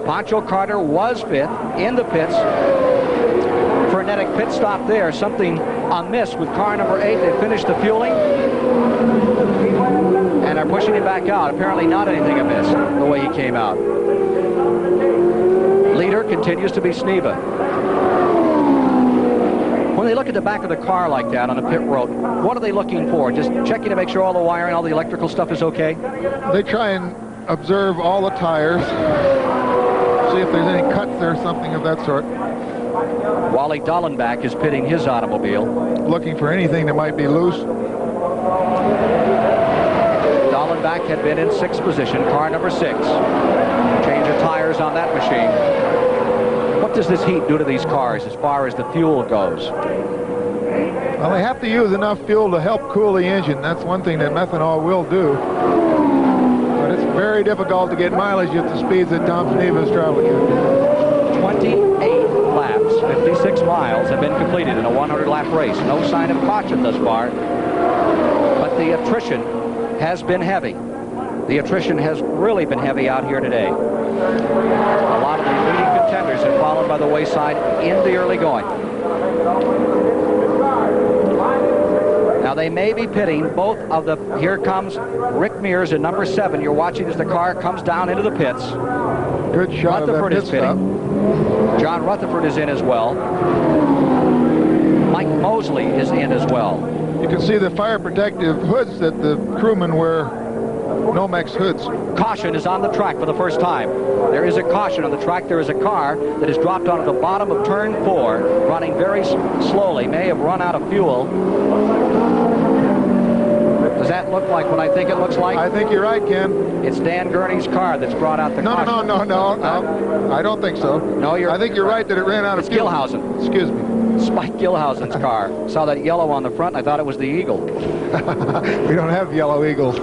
Pancho Carter was 5th in the pits. Frenetic pit stop there. Something amiss with car number 8. They finished the fueling and are pushing him back out. Apparently not anything amiss the way he came out. Leader continues to be Sneva. When they look at the back of the car like that on a pit road, what are they looking for? Just checking to make sure all the wiring, all the electrical stuff is okay? They try and observe all the tires, see if there's any cuts or something of that sort. Wally Dallenbach is pitting his automobile. Looking for anything that might be loose. Dallenbach had been in 6th position, car number 6. Change of tires on that machine. What does this heat do to these cars as far as the fuel goes? Well, they have to use enough fuel to help cool the engine. That's one thing that methanol will do. But it's very difficult to get mileage at the speeds that Tom Sneva is traveling at. 28 laps, 56 miles have been completed in a 100-lap race. No sign of caution thus far. But the attrition has been heavy. The attrition has really been heavy out here today. A lot of the leading contenders have fallen by the wayside in the early going. Now they they may be pitting both of the... Here comes Rick Mears in number 7. You're watching as the car comes down into the pits. Good shot. Rutherford is pitting. John Rutherford is in as well. Mike Mosley is in as well. You can see the fire protective hoods that the crewmen wear. Nomex hoods. Caution is on the track for the first time. There is a caution on the track. There is a car that has dropped onto the bottom of turn 4, running very slowly, may have run out of fuel. Does that look like what I think it looks like? I think you're right, Ken. It's Dan Gurney's car that's brought out the caution. No. I don't think so. No, I think you're right that it ran out of fuel. Gehlhausen. Excuse me. Spike Gehlhausen's car. Saw that yellow on the front, and I thought it was the Eagle. We don't have yellow Eagles.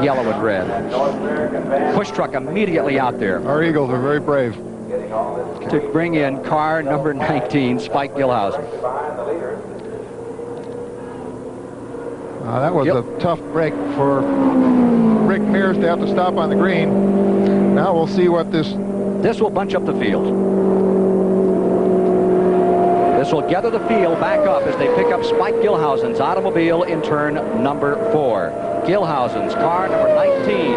Yellow and red. Push truck immediately out there. Our Eagles are very brave. To bring in car number 19, Spike Gehlhausen. That was a tough break for Rick Mears to have to stop on the green. Now we'll see what this will bunch up the field. This will gather the field back up as they pick up Spike Gehlhausen's automobile in turn number 4. Gehlhausen's car number 19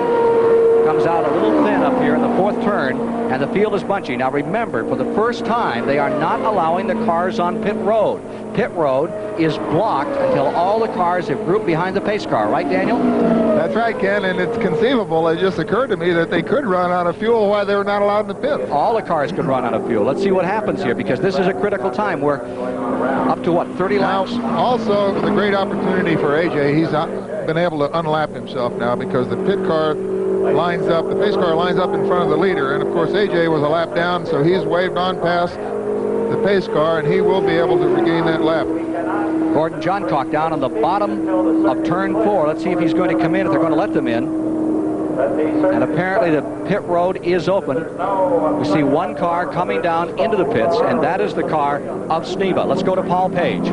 comes out a little thin up here in the 4th turn, and the field is bunching. Now remember, for the first time, they are not allowing the cars on pit road. Pit road is blocked until all the cars have grouped behind the pace car. Right, Daniel? That's right, Ken, and it's conceivable. It just occurred to me that they could run out of fuel while they were not allowed in the pit. All the cars could run out of fuel. Let's see what happens here, because this is a critical time. We're up to, what, 30 laps? Also, the great opportunity for AJ, he's been able to unlap himself now because the pit car lines up, the pace car lines up in front of the leader, and of course AJ was a lap down, so he's waved on past the pace car, and he will be able to regain that lap. Gordon Johncock down on the bottom of turn 4. Let's see if he's going to come in, if they're going to let them in. And apparently the pit road is open. We see one car coming down into the pits, and that is the car of Sneva. Let's go to Paul Page.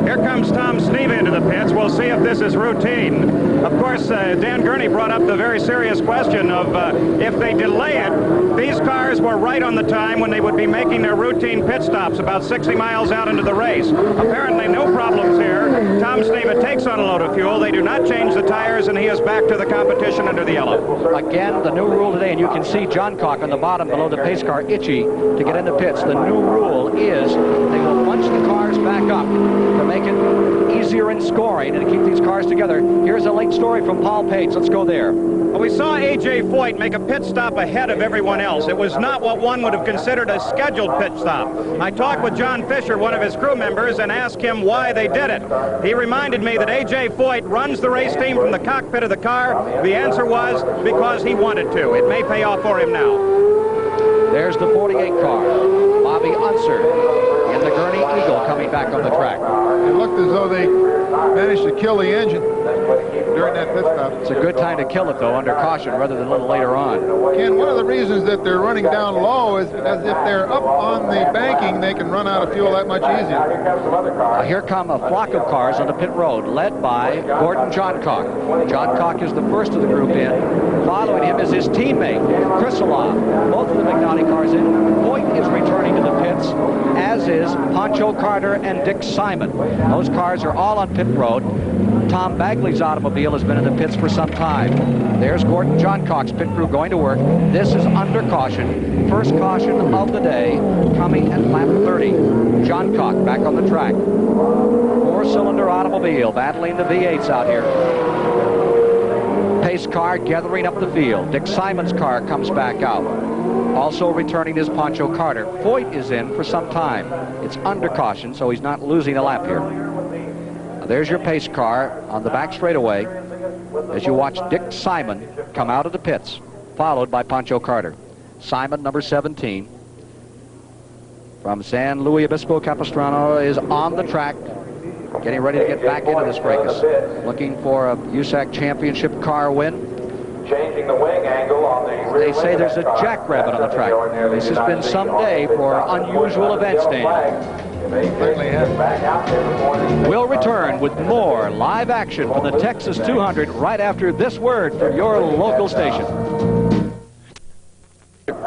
Here comes Tom Sneva into the pits. We'll see if this is routine. Of course, Dan Gurney brought up the very serious question of if they delay it, these cars were right on the time when they would be making their routine pit stops about 60 miles out into the race. Apparently no problems here. Tom Sneva takes on a load of fuel. They do not change the tires, and he is back to the competition under the yellow. Again, the new rule today, and you can see Johncock on the bottom below the pace car itchy to get in the pits. The new rule is they will bunch the cars back up to make it easier in scoring and to keep these cars together. Here's a late story from Paul Page. Let's go there. Well, we saw A.J. Foyt make a pit stop ahead of everyone else. It was not what one would have considered a scheduled pit stop. I talked with John Fisher, one of his crew members, and asked him why they did it. He reminded me that A.J. Foyt runs the race team from the cockpit of the car. The answer was because he wanted to. It may pay off for him now. There's the 48 car. Bobby Unser in the Gurney Eagle coming back on the track. It looked as though they managed to kill the engine during that pit stop. It's a good time to kill it, though, under caution rather than a little later on. Ken, one of the reasons that they're running down low is because if they're up on the banking, they can run out of fuel that much easier. Here come a flock of cars on the pit road, led by Gordon Johncock. Johncock is the first of the group in. Following him is his teammate, Krisiloff. Both of the McNaughty cars in. Foyt is returning to the pits, as is Pancho Carter and Dick Simon. Those cars are all on pit road. Tom Bagley's automobile has been in the pits for some time. There's Gordon Johncock's pit crew going to work. This is under caution. First caution of the day coming at lap 30. Johncock back on the track. 4-cylinder automobile battling the V8s out here. Pace car gathering up the field. Dick Simon's car comes back out. Also returning is Pancho Carter. Foyt is in for some time. It's under caution, so he's not losing a lap here. Now, there's your pace car on the back straightaway as you watch Dick Simon come out of the pits, followed by Pancho Carter. Simon, number 17, from San Luis Obispo Capistrano, is on the track, getting ready to get back into this fracas, looking for a USAC championship car win. Changing the wing angle on the They say there's a jackrabbit on the track. This has been some day for unusual events, Daniel. We'll return with more live action from the Texas 200 right after this word from your local station.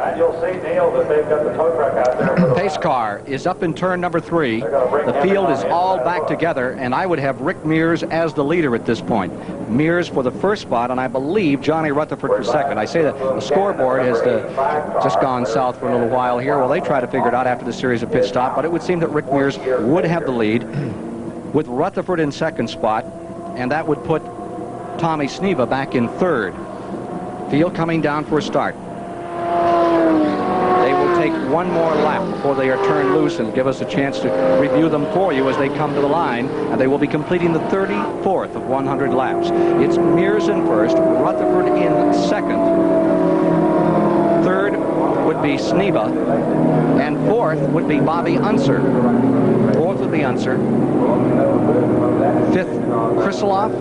And you'll see, Neil, that they've got the tow truck out there for the Pace car is up in turn number 3. The field is all back together, and I would have Rick Mears as the leader at this point. Mears for the first spot, and I believe Johnny Rutherford for second. I say that the scoreboard has just gone south for a little while here. Well, they try to figure it out after the series of pit stop, but it would seem that Rick Mears would have the lead with Rutherford in second spot, and that would put Tommy Sneva back in third. Field coming down for a start. They will take one more lap before they are turned loose and give us a chance to review them for you as they come to the line, and they will be completing the 34th of 100 laps. It's Mears in first, Rutherford in second. Third would be Sneva, and fourth would be Bobby Unser. Fourth would be Unser. Fifth, Krisiloff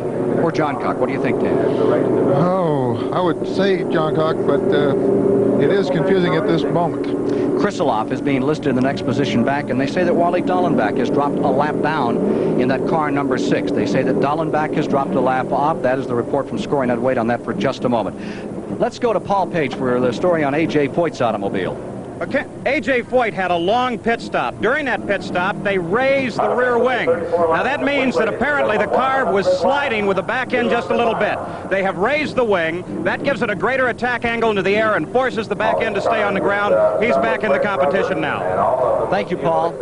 or Johncock. What do you think, Dan? Oh, I would say Johncock, but it is confusing at this moment. Krisiloff is being listed in the next position back, and they say that Wally Dallenbach has dropped a lap down in that car number 6. They say that Dallenbach has dropped a lap off. That is the report from scoring. I'd wait on that for just a moment. Let's go to Paul Page for the story on A.J. Foyt's automobile. Okay, A.J. Foyt had a long pit stop. During that pit stop, they raised the rear wing. Now, that means that apparently the car was sliding with the back end just a little bit. They have raised the wing. That gives it a greater attack angle into the air and forces the back end to stay on the ground. He's back in the competition now. Thank you, Paul.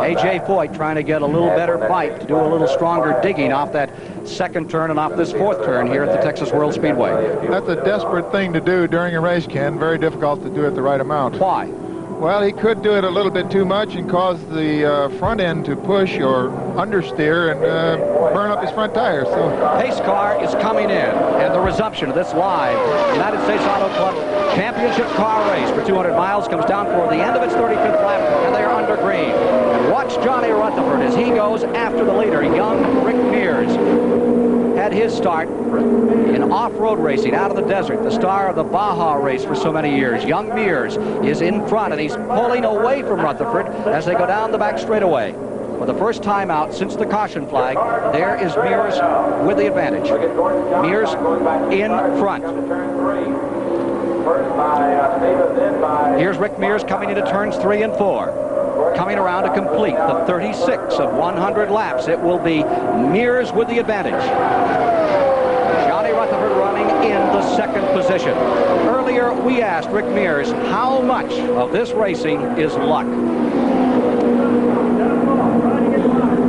A.J. Foyt trying to get a little better bite to do a little stronger digging off that second turn and off this fourth turn here at the Texas World Speedway. That's a desperate thing to do during a race, Ken. Very difficult to do it the right amount. Why? Well, he could do it a little bit too much and cause the front end to push or understeer and burn up his front tires. So Pace car is coming in, and the resumption of this live United States Auto Club Championship car race for 200 miles comes down for the end of its 35th lap, and they are under green. And watch Johnny Rutherford as he goes after the leader, young Rick Mears. Had his start in off-road racing out of the desert, the star of the Baja race for so many years. Young Mears is in front, and he's pulling away from Rutherford as they go down the back straightaway. For the first time out since the caution flag, there is Mears with the advantage. Mears in front. Here's Rick Mears coming into turns 3 and 4. Coming around to complete the 36 of 100 laps. It will be Mears with the advantage. Johnny Rutherford running in the second position. Earlier, we asked Rick Mears how much of this racing is luck.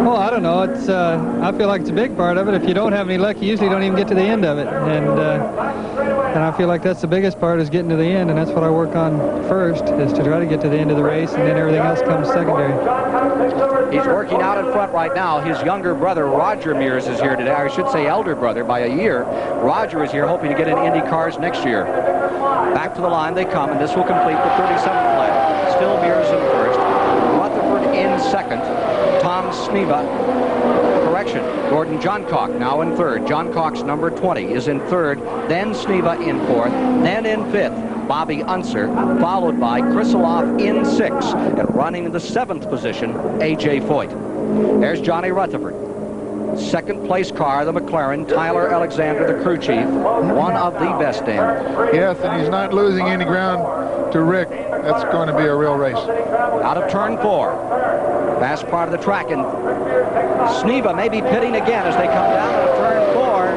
Well, I don't know. It's I feel like it's a big part of it. If you don't have any luck, you usually don't even get to the end of it. And I feel like that's the biggest part, is getting to the end, and that's what I work on first, is to try to get to the end of the race, and then everything else comes secondary. He's working out in front right now. His younger brother, Roger Mears, is here today. I should say elder brother by a year. Roger is here hoping to get in Indy cars next year. Back to the line they come, and this will complete the 37th lap. Still Mears in first. Rutherford in second. Tom Sneva, correction, Gordon Johncock now in third. Johncock's number 20 is in third, then Sneva in fourth, then in fifth, Bobby Unser, followed by Krisiloff in sixth, and running in the 7th position, A.J. Foyt. There's Johnny Rutherford. Second place car, the McLaren, Tyler Alexander, the crew chief, one of the best, Dan. yes, and he's not losing any ground to Rick. That's going to be a real race. Out of turn 4. Fast part of the track, and Sneva may be pitting again as they come down to turn 4.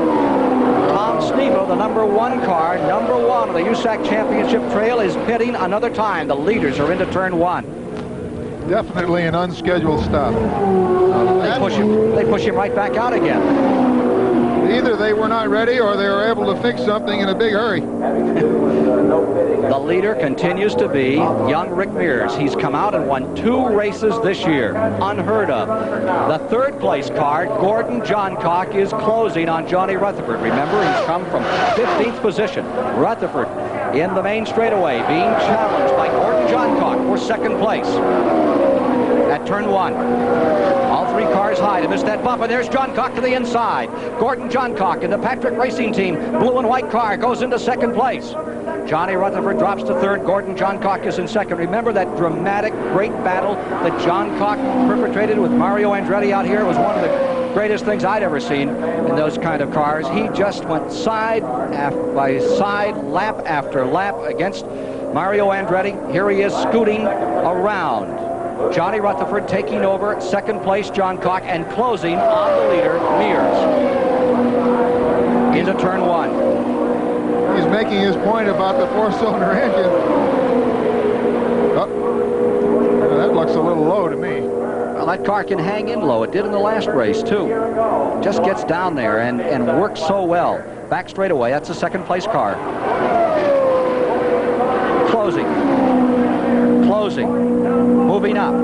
Tom Sneva, the number 1 car, number 1 of the USAC Championship Trail, is pitting another time. The leaders are into turn 1. Definitely an unscheduled stop. They push him right back out again. Either they were not ready or they were able to fix something in a big hurry. The leader continues to be young Rick Mears. He's come out and won 2 races this year. Unheard of. The 3rd place car, Gordon Johncock, is closing on Johnny Rutherford. Remember, he's come from 15th position. Rutherford in the main straightaway being challenged by Gordon Johncock for 2nd place at turn 1. All 3 cars high to miss that bump, and there's Johncock to the inside. Gordon Johncock in the Patrick Racing Team blue and white car goes into 2nd place. Johnny Rutherford drops to 3rd. Gordon Johncock is in 2nd. Remember that dramatic, great battle that Johncock perpetrated with Mario Andretti out here? It was one of the greatest things I'd ever seen in those kind of cars. He just went side by side, lap after lap against Mario Andretti, here he is scooting around. Johnny Rutherford taking over, second place Johncock, and closing on the leader, Mears. Into turn 1. He's making his point about the four-cylinder engine. Oh, that looks a little low to me. Well, that car can hang in low. It did in the last race, too. Just gets down there and works so well. Back straightaway, that's a second place car. Closing. Moving up.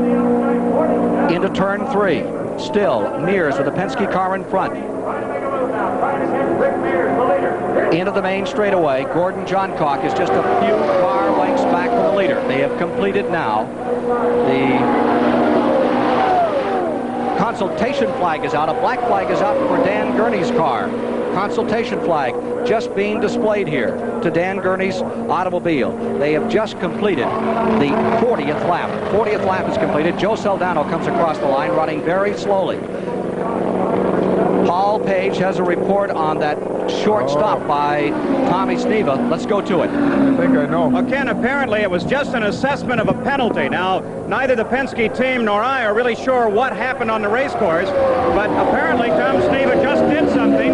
Into turn 3. Still, Mears with a Penske car in front. Into the main straightaway. Gordon Johncock is just a few car lengths back from the leader. They have completed now. The consultation flag is out. A black flag is out for Dan Gurney's car. Consultation flag just being displayed here to Dan Gurney's automobile. They have just completed the 40th lap. 40th lap is completed. Joe Saldano comes across the line running very slowly. Paul Page has a report on that short stop by Tommy Sneva. Let's go to it. I think I know. Well, Ken, apparently it was just an assessment of a penalty. Now, neither the Penske team nor I are really sure what happened on the race course, but apparently Tom Sneva just did something.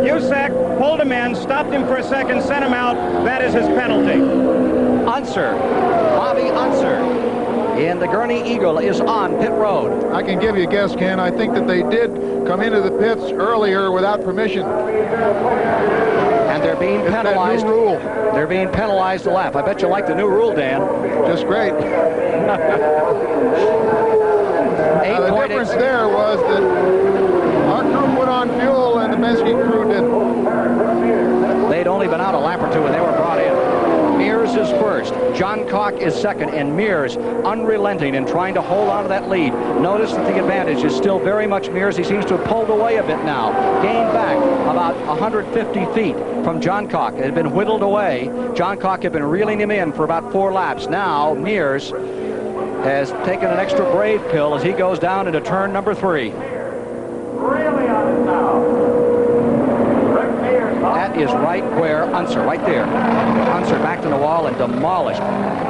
USAC pulled him in, stopped him for a second, sent him out. That is his penalty. Unser, Bobby Unser, in the Gurney Eagle is on pit road. I can give you a guess, Ken. I think that they did come into the pits earlier without permission. And they're being penalized. New rule. They're being penalized a lap. I bet you like the new rule, Dan. Just great. The difference there was that our crew put on fuel and the Penske crew didn't. They'd only been out a lap or two when they were brought in. Mears is first. Johncock is second, and Mears unrelenting in trying to hold on to that lead. Notice that the advantage is still very much Mears. He seems to have pulled away a bit now. Gained back about 150 feet from Johncock. It had been whittled away. Johncock had been reeling him in for about 4 laps. Now Mears has taken an extra brave pill as he goes down into turn number 3. Really on it now. That is right where Unser, right there. Unser backed in the wall and demolished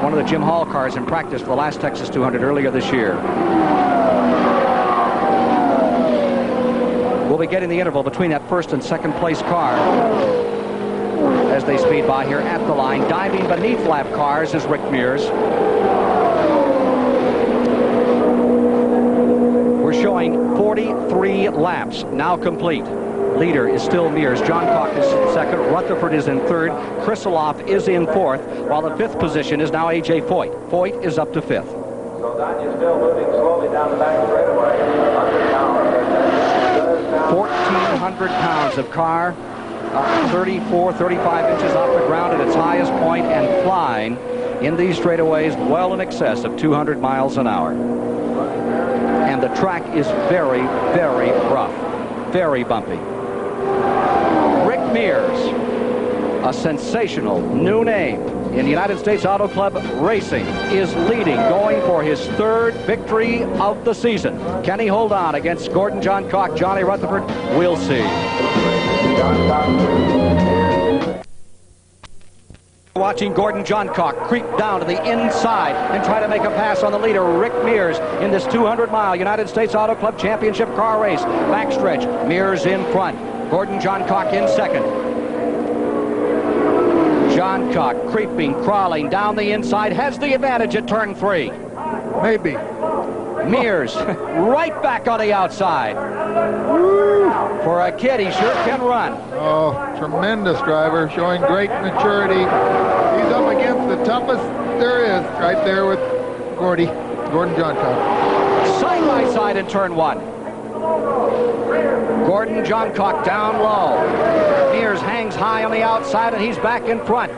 one of the Jim Hall cars in practice for the last Texas 200 earlier this year. We'll be getting the interval between that first and second place car as they speed by here at the line. Diving beneath lap cars is Rick Mears. We're showing 43 laps now complete. Leader is still Mears. Johncock is in second. Rutherford is in third. Krisiloff is in fourth, while the fifth position is now A.J. Foyt. Foyt is up to fifth. So Danya's still moving slowly down the back straightaway. 1,400 pounds of car, 34, 35 inches off the ground at its highest point and flying in these straightaways well in excess of 200 miles an hour. And the track is very, very rough, very bumpy. Rick Mears, a sensational new name in the United States Auto Club Racing, is leading, going for his third victory of the season. Can he hold on against Gordon Johncock, Johnny Rutherford? We'll see. Watching Gordon Johncock creep down to the inside and try to make a pass on the leader, Rick Mears, in this 200-mile United States Auto Club Championship car race. Backstretch, Mears in front. Gordon Johncock in second. Johncock creeping, crawling down the inside, has the advantage at turn 3. Maybe. Mears right back on the outside. Woo. For a kid, he sure can run. Oh, tremendous driver, showing great maturity. He's up against the toughest there is, right there with Gordon Johncock. Side by side in turn 1. Gordon Johncock down low. Mears hangs high on the outside, and he's back in front.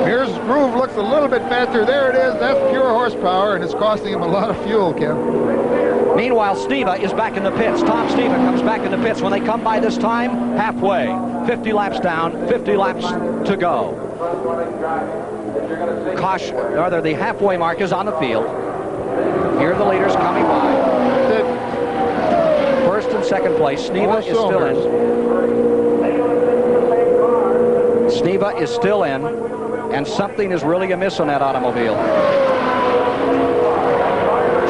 Mears' groove looks a little bit faster. There it is. That's pure horsepower, and it's costing him a lot of fuel, Ken. Meanwhile, Sneva is back in the pits. Tom Sneva comes back in the pits. When they come by this time, halfway. 50 laps down, 50 laps to go. The halfway mark is on the field. Here are the leaders coming by. First and second place. Sneva is still in. Sneva is still in, and something is really amiss on that automobile.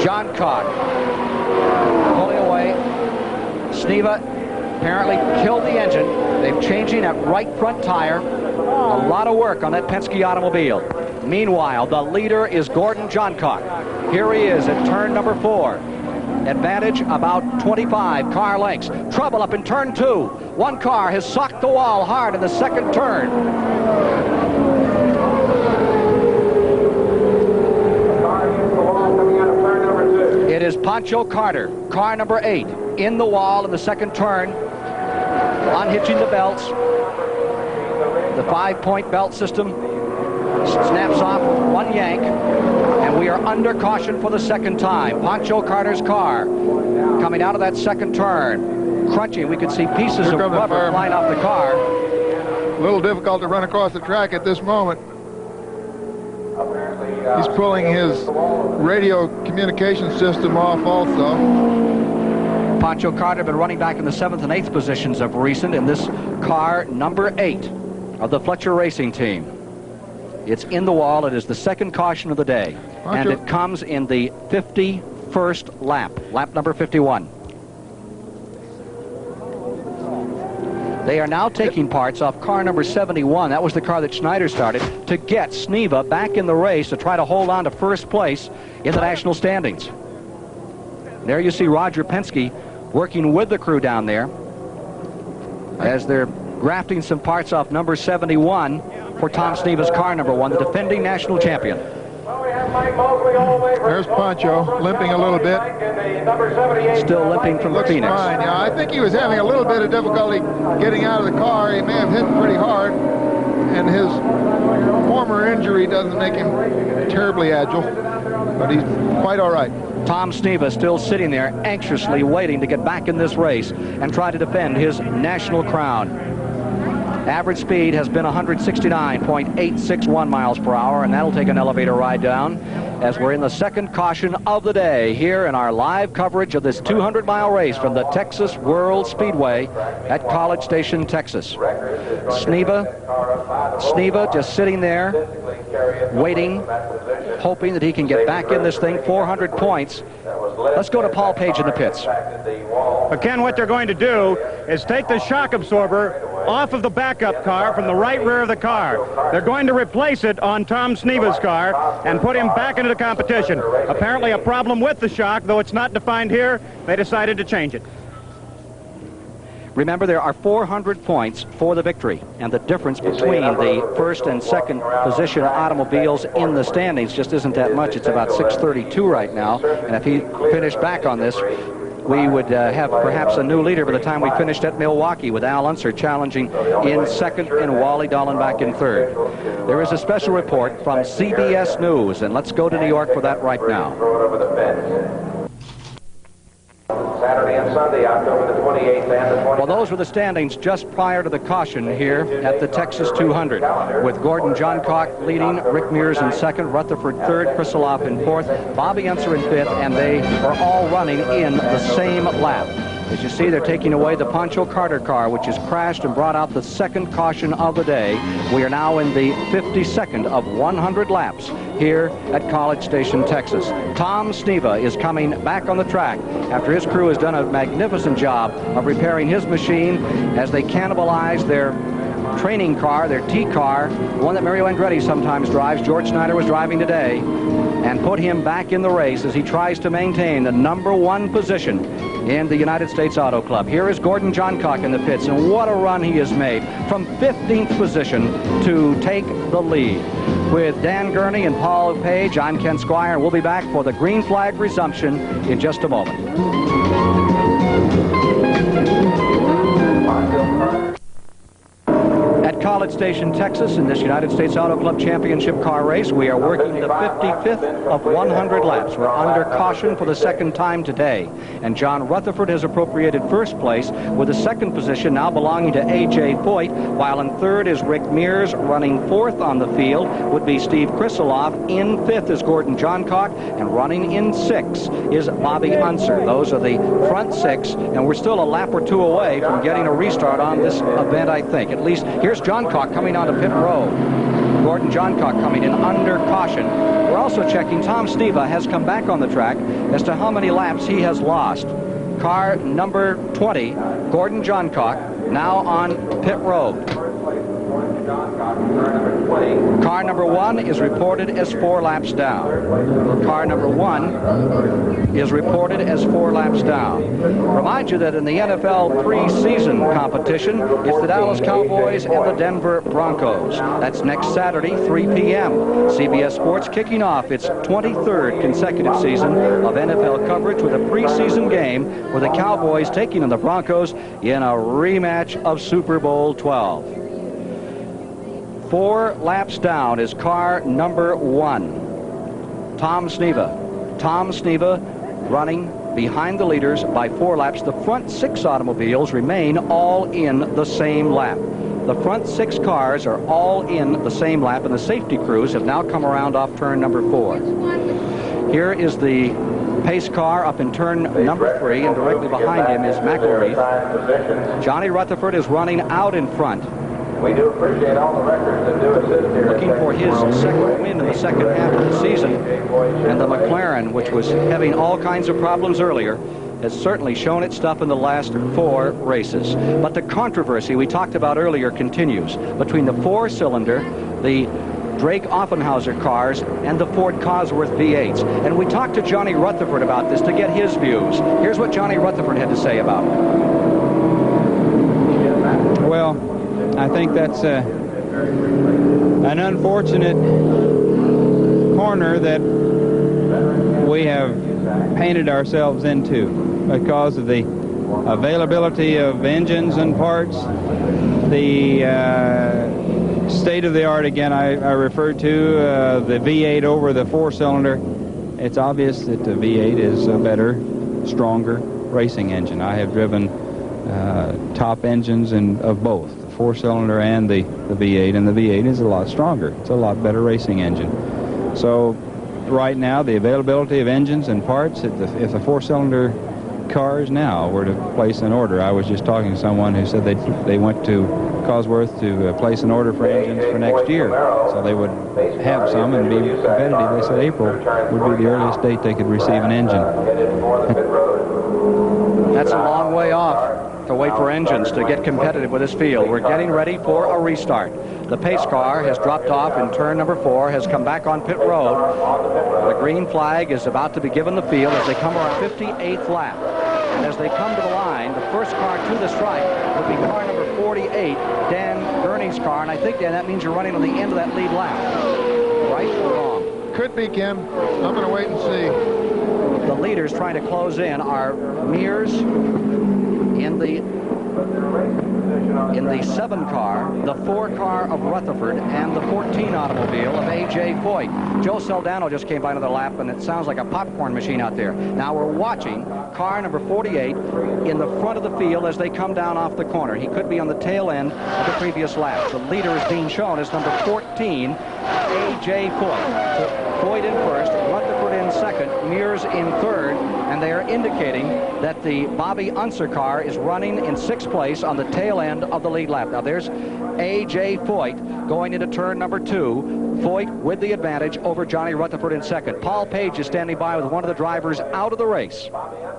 Johncock pulling away. Sneva apparently killed the engine. They've changing that right front tire. A lot of work on that Penske automobile. Meanwhile, the leader is Gordon Johncock. Here he is at turn number 4. Advantage about 25 car lengths. Trouble up in turn 2. One car has socked the wall hard in the second turn. It is Pancho Carter, car number 8, in the wall in the second turn, unhitching the belts. The 5-point belt system snaps off one yank, and we are under caution for the second time. Pancho Carter's car coming out of that second turn, crunching. We could see pieces of rubber flying off the car. A little difficult to run across the track at this moment. He's pulling his radio communication system off also. Pancho Carter been running back in the 7th and 8th positions of recent in this car number 8 of the Fletcher Racing Team. It's in the wall. It is the second caution of the day, and it comes in the 51st lap, lap number 51. They are now taking parts off car number 71. That was the car that Schneider started to get Sneva back in the race to try to hold on to first place in the national standings. There you see Roger Penske working with the crew down there as they're grafting some parts off number 71 for Tom Sneva's car number 1, the defending national champion. There's Pancho limping a little bit. Still limping from the Phoenix. Fine. Yeah, I think he was having a little bit of difficulty getting out of the car. He may have hit pretty hard, and his former injury doesn't make him terribly agile, but he's quite all right. Tom Sneva still sitting there anxiously waiting to get back in this race and try to defend his national crown. Average speed has been 169.861 miles per hour, and that'll take an elevator ride down as we're in the second caution of the day here in our live coverage of this 200-mile race from the Texas World Speedway at College Station, Texas. Sneva just sitting there waiting, hoping that he can get back in this thing. 400 points. Let's go to Paul Page in the pits. But Ken, what they're going to do is take the shock absorber off of the backup car from the right rear of the car. They're going to replace it on Tom Sneva's car and put him back into the competition. Apparently a problem with the shock, though it's not defined here. They decided to change it. Remember, there are 400 points for the victory, and the difference between the first and second position automobiles in the standings just isn't that much. It's about 632 right now, and if he finished back on this, we would have perhaps a new leader by the time we finished at Milwaukee, with Al Unser challenging in second and Wally Dallenbach in third. There is a special report from CBS News, and let's go to New York for that right now. Saturday and Sunday, October the 28th and the 29th. Well, those were the standings just prior to the caution here at the Texas 200, with Gordon Johncock leading, Rick Mears in second, Rutherford third, Krisiloff in fourth, Bobby Unser in fifth, and they are all running in the same lap. As you see, they're taking away the Pancho Carter car, which has crashed and brought out the second caution of the day. We are now in the 52nd of 100 laps here at College Station, Texas. Tom Sneva is coming back on the track after his crew has done a magnificent job of repairing his machine as they cannibalize their training car, their T car, the one that Mario Andretti sometimes drives. George Schneider was driving today, and put him back in the race as he tries to maintain the #1 position in the United States Auto Club. Here is Gordon Johncock in the pits, and what a run he has made from 15th position to take the lead. With Dan Gurney and Paul Page, I'm Ken Squire, and we'll be back for the green flag resumption in just a moment. At College Station, Texas, in this United States Auto Club Championship car race, we are working the 55th of 100 laps. We're under caution for the second time today, and John Rutherford has appropriated first place, with the second position now belonging to A.J. Foyt, while in third is Rick Mears. Running fourth on the field would be Steve Krisiloff. In fifth is Gordon Johncock, and running in sixth is Bobby Unser. Those are the front six, and we're still a lap or two away from getting a restart on this event, I think. At least here's John Johncock coming onto pit road. Gordon Johncock coming in under caution. We're also checking Tom Sneva has come back on the track as to how many laps he has lost. Car number 20, Gordon Johncock, now on pit road. Car number 1 is reported as 4 laps down. Car number 1 is reported as 4 laps down. Remind you that in the NFL preseason competition, it's the Dallas Cowboys and the Denver Broncos. That's next Saturday, 3 p.m. CBS Sports kicking off its 23rd consecutive season of NFL coverage with a preseason game with the Cowboys taking on the Broncos in a rematch of Super Bowl 12. 4 laps down is car number 1. Tom Sneva. Tom Sneva running behind the leaders by 4 laps. The front 6 automobiles remain all in the same lap. The front 6 cars are all in the same lap, and the safety crews have now come around off turn number 4. Here is the pace car up in turn number 3, and directly behind him is McElreath. Johnny Rutherford is running out in front. We do appreciate all the records that do assist here. Looking for his second win in the second half of the season. And the McLaren, which was having all kinds of problems earlier, has certainly shown its stuff in the last 4 races. But the controversy we talked about earlier continues between the 4-cylinder, the Drake Offenhauser cars, and the Ford Cosworth V8s. And we talked to Johnny Rutherford about this to get his views. Here's what Johnny Rutherford had to say about it. Well, I think that's an unfortunate corner that we have painted ourselves into because of the availability of engines and parts, the state of the art. Again, I referred to the V8 over the 4-cylinder. It's obvious that the V8 is a better, stronger racing engine. I have driven top engines of both, the 4-cylinder and the V8, and the V8 is a lot stronger. It's a lot better racing engine. So right now, the availability of engines and parts, if the 4-cylinder cars now were to place an order, I was just talking to someone who said they went to Cosworth to place an order for engines for next year, so they would have some and be competitive. They said April would be the earliest date they could receive an engine. That's a long way off to wait for engines to get competitive with this field. We're getting ready for a restart. The pace car has dropped off in turn number 4, has come back on pit road. The green flag is about to be given the field as they come around 58th lap. And as they come to the line, the first car to the stripe will be car number 48, Dan Gurney's car. And I think, Dan, that means you're running on the end of that lead lap. Right or wrong? Could be, Ken. I'm going to wait and see. The leaders trying to close in are Mears in the 7 car, the 4 car of Rutherford, and the 14 automobile of A.J. Foyt. Joe Saldano just came by another lap, and it sounds like a popcorn machine out there. Now we're watching car number 48 in the front of the field as they come down off the corner. He could be on the tail end of the previous lap. The leader is being shown as number 14, A.J. Foyt. So Foyt in first, Rutherford in second, Mears in third, and they are indicating that the Bobby Unser car is running in 6th place on the tail end of the lead lap. Now there's A.J. Foyt going into turn number 2. Foyt with the advantage over Johnny Rutherford in second. Paul Page is standing by with one of the drivers out of the race.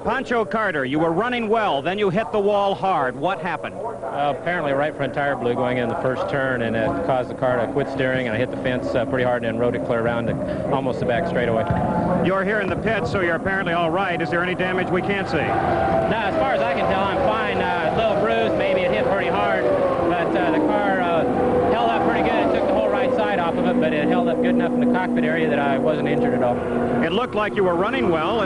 Pancho Carter, you were running well, then you hit the wall hard. What happened? Apparently right front tire blew going in the first turn, and it caused the car to quit steering, and I hit the fence pretty hard and then rode it clear around to almost the back straightaway. You're here in the pit, so you're apparently all right. Is there any damage we can't see? No, as far as I can tell, I'm fine. A little bruised, maybe it hit pretty hard, but the car held up pretty good. It took the whole right side off of it, but it held up good enough in the cockpit area that I wasn't injured at all. It looked like you were running well.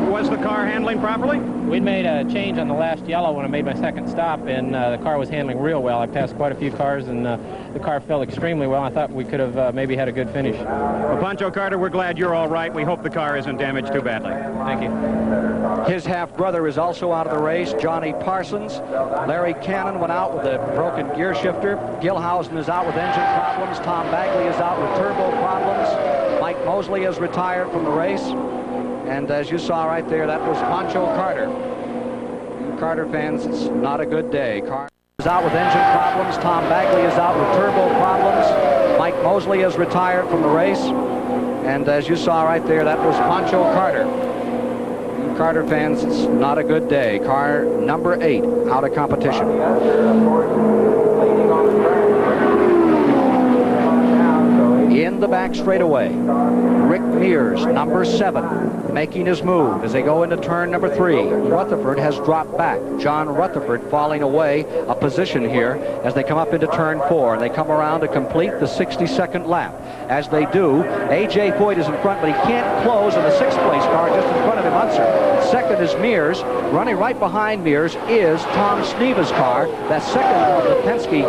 Was the car handling properly? We'd made a change on the last yellow when I made my second stop, and the car was handling real well. I passed quite a few cars, and the car felt extremely well. I thought we could have maybe had a good finish. Well, Pancho Carter, we're glad you're all right. We hope the car isn't damaged too badly. Thank you. His half-brother is also out of the race, Johnny Parsons. Larry Cannon went out with a broken gear shifter. Gehlhausen is out with engine problems. Tom Bagley is out with turbo problems. Mike Mosley is retired from the race. And as you saw right there, that was Pancho Carter. You Carter fans, it's not a good day. is out with engine problems. Tom Bagley is out with turbo problems. Mike Mosley has retired from the race. And as you saw right there, that was Pancho Carter. Carter fans, it's not a good day. Car number 8 out of competition. In the back straightaway, Rick Mears, number 7, making his move as they go into turn number 3. Rutherford has dropped back. John Rutherford falling away a position here as they come up into turn 4, and they come around to complete the 62nd lap. As they do, A.J. Foyt is in front, but he can't close on the 6th place car just in front of him, Unser. Second is Mears. Running right behind Mears is Tom Sneva's car. That second of the Penske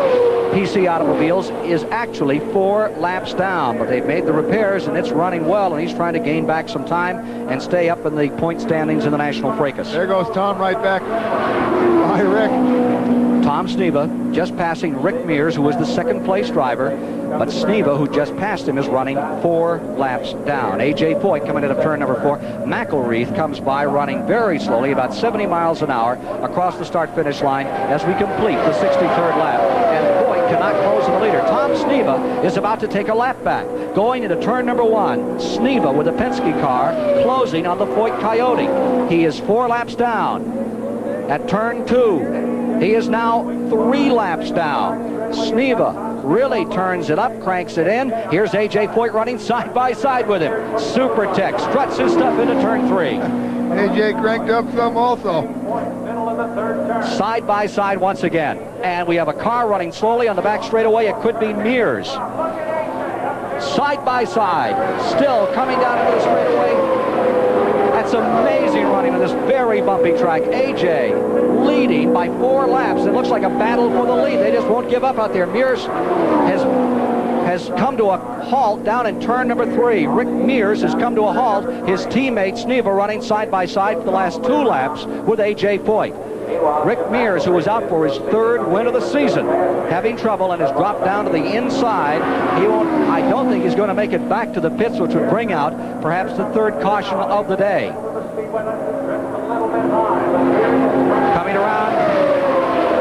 PC automobiles is actually 4 laps down, but they've made the repairs and it's running well, and he's trying to gain back some time and stay up in the point standings in the National Fracas. There goes Tom right back by Rick. Tom Sneva just passing Rick Mears, who was the 2nd place driver, but Sneva, who just passed him, is running 4 laps down. A.J. Foyt coming into turn number 4. McElreath comes by running very slowly, about 70 miles an hour across the start-finish line as we complete the 63rd lap. And Foyt cannot close in the leader. Tom Sneva is about to take a lap back. Going into turn number 1, Sneva with a Penske car closing on the Foyt Coyote. He is 4 laps down. At turn 2, he is now 3 laps down. Sneva really turns it up, cranks it in. Here's A.J. Foyt running side by side with him. Super Tech struts his stuff into turn 3. A.J. cranked up some also. Side by side once again. And we have a car running slowly on the back straightaway. It could be Mears. Side by side. Still coming down into the straightaway. That's amazing running on this very bumpy track. A.J. leading by 4 laps. It looks like a battle for the lead. They just won't give up out there. Mears has come to a halt down in turn number 3. Rick Mears has come to a halt. His teammate Sneva running side by side for the last 2 laps with A.J. Foyt. Rick Mears, who was out for his 3rd win of the season, having trouble and has dropped down to the inside. I don't think he's going to make it back to the pits, which would bring out perhaps the 3rd caution of the day. Coming around,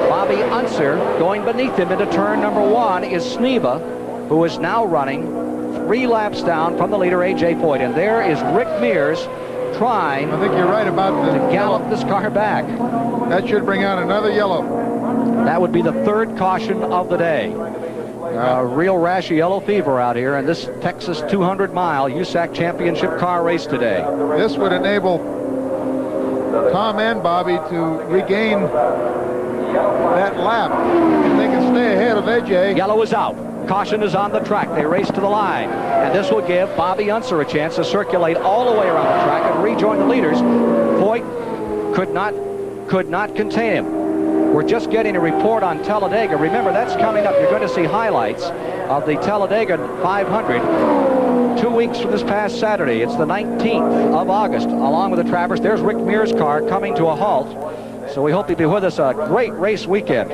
Bobby Unser going beneath him into turn number 1 is Sneva, who is now running 3 laps down from the leader, A.J. Foyt. And there is Rick Mears trying, I think you're right about to gallop this car back. That should bring out another yellow. That would be the 3rd caution of the day. Real rashy yellow fever out here in this Texas 200-mile USAC championship car race today. This would enable Tom and Bobby to regain that lap if they can stay ahead of AJ. Yellow is out. Caution is on the track. They race to the line. And this will give Bobby Unser a chance to circulate all the way around the track and rejoin the leaders. Foyt could not contain him. We're just getting a report on Talladega. Remember, that's coming up. You're going to see highlights of the Talladega 500 2 weeks from this past Saturday. It's the 19th of August. Along with the Travers, there's Rick Mears' car coming to a halt. So we hope he'll be with us. A great race weekend.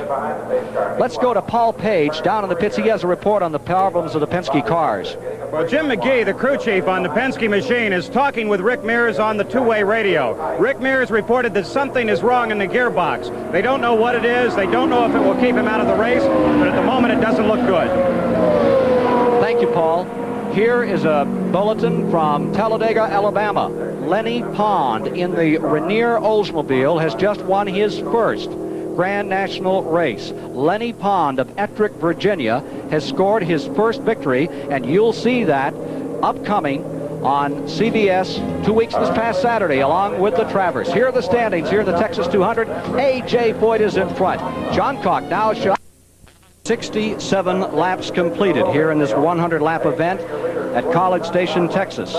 Let's go to Paul Page down in the pits. He has a report on the problems of the Penske cars. Well, Jim McGee, the crew chief on the Penske machine, is talking with Rick Mears on the 2-way radio. Rick Mears reported that something is wrong in the gearbox. They don't know what it is. They don't know if it will keep him out of the race, but at the moment it doesn't look good. Thank you, Paul. Here is a bulletin from Talladega, Alabama. Lenny Pond in the Rainier Oldsmobile has just won his 1st Grand National race. Lenny Pond of Ettrick, Virginia has scored his 1st victory, and you'll see that upcoming on CBS 2 weeks this past Saturday, along with the Travers. Here are the standings. Here in the Texas 200. A.J. Foyt is in front. Johncock now shot 67 laps completed here in this 100-lap event at College Station, Texas.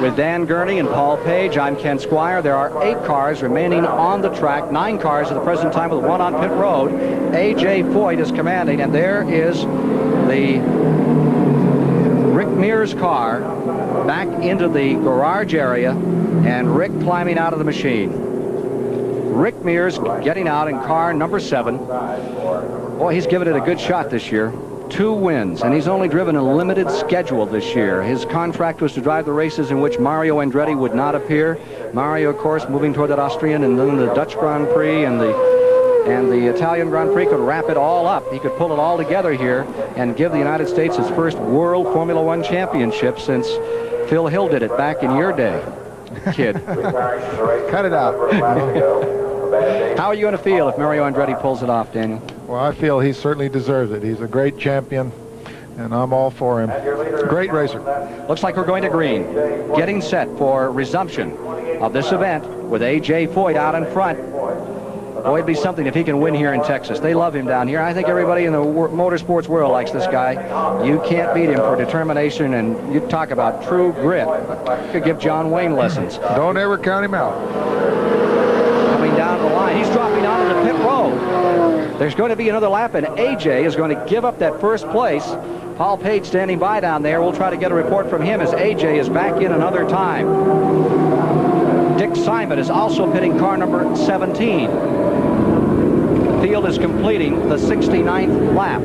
With Dan Gurney and Paul Page, I'm Ken Squire. There are 8 cars remaining on the track, 9 cars at the present time with 1 on pit road. A.J. Foyt is commanding, and there is the Rick Mears' car back into the garage area, and Rick climbing out of the machine. Rick Mears getting out in car number 7. Boy, he's given it a good shot this year. 2 wins, and he's only driven a limited schedule this year. His contract was to drive the races in which Mario Andretti would not appear. Mario, of course, moving toward that Austrian and then the Dutch Grand Prix and the and the Italian Grand Prix could wrap it all up. He could pull it all together here and give the United States its first World Formula One championship since Phil Hill did it back in your day, kid. Cut it out. How are you going to feel if Mario Andretti pulls it off, Daniel? Well, I feel he certainly deserves it. He's a great champion, and I'm all for him. Great racer. Looks like we're going to green. Getting set for resumption of this event with A.J. Foyt out in front. Boy, it'd be something if he can win here in Texas. They love him down here. I think everybody in the motorsports world likes this guy. You can't beat him for determination, and you talk about true grit. You could give John Wayne lessons. Don't ever count him out. Coming down the line, he's dropping onto the pit road. There's going to be another lap, and A.J. is going to give up that first place. Paul Page standing by down there. We'll try to get a report from him as A.J. is back in another time. Dick Simon is also pitting car number 17. Field is completing the 69th lap.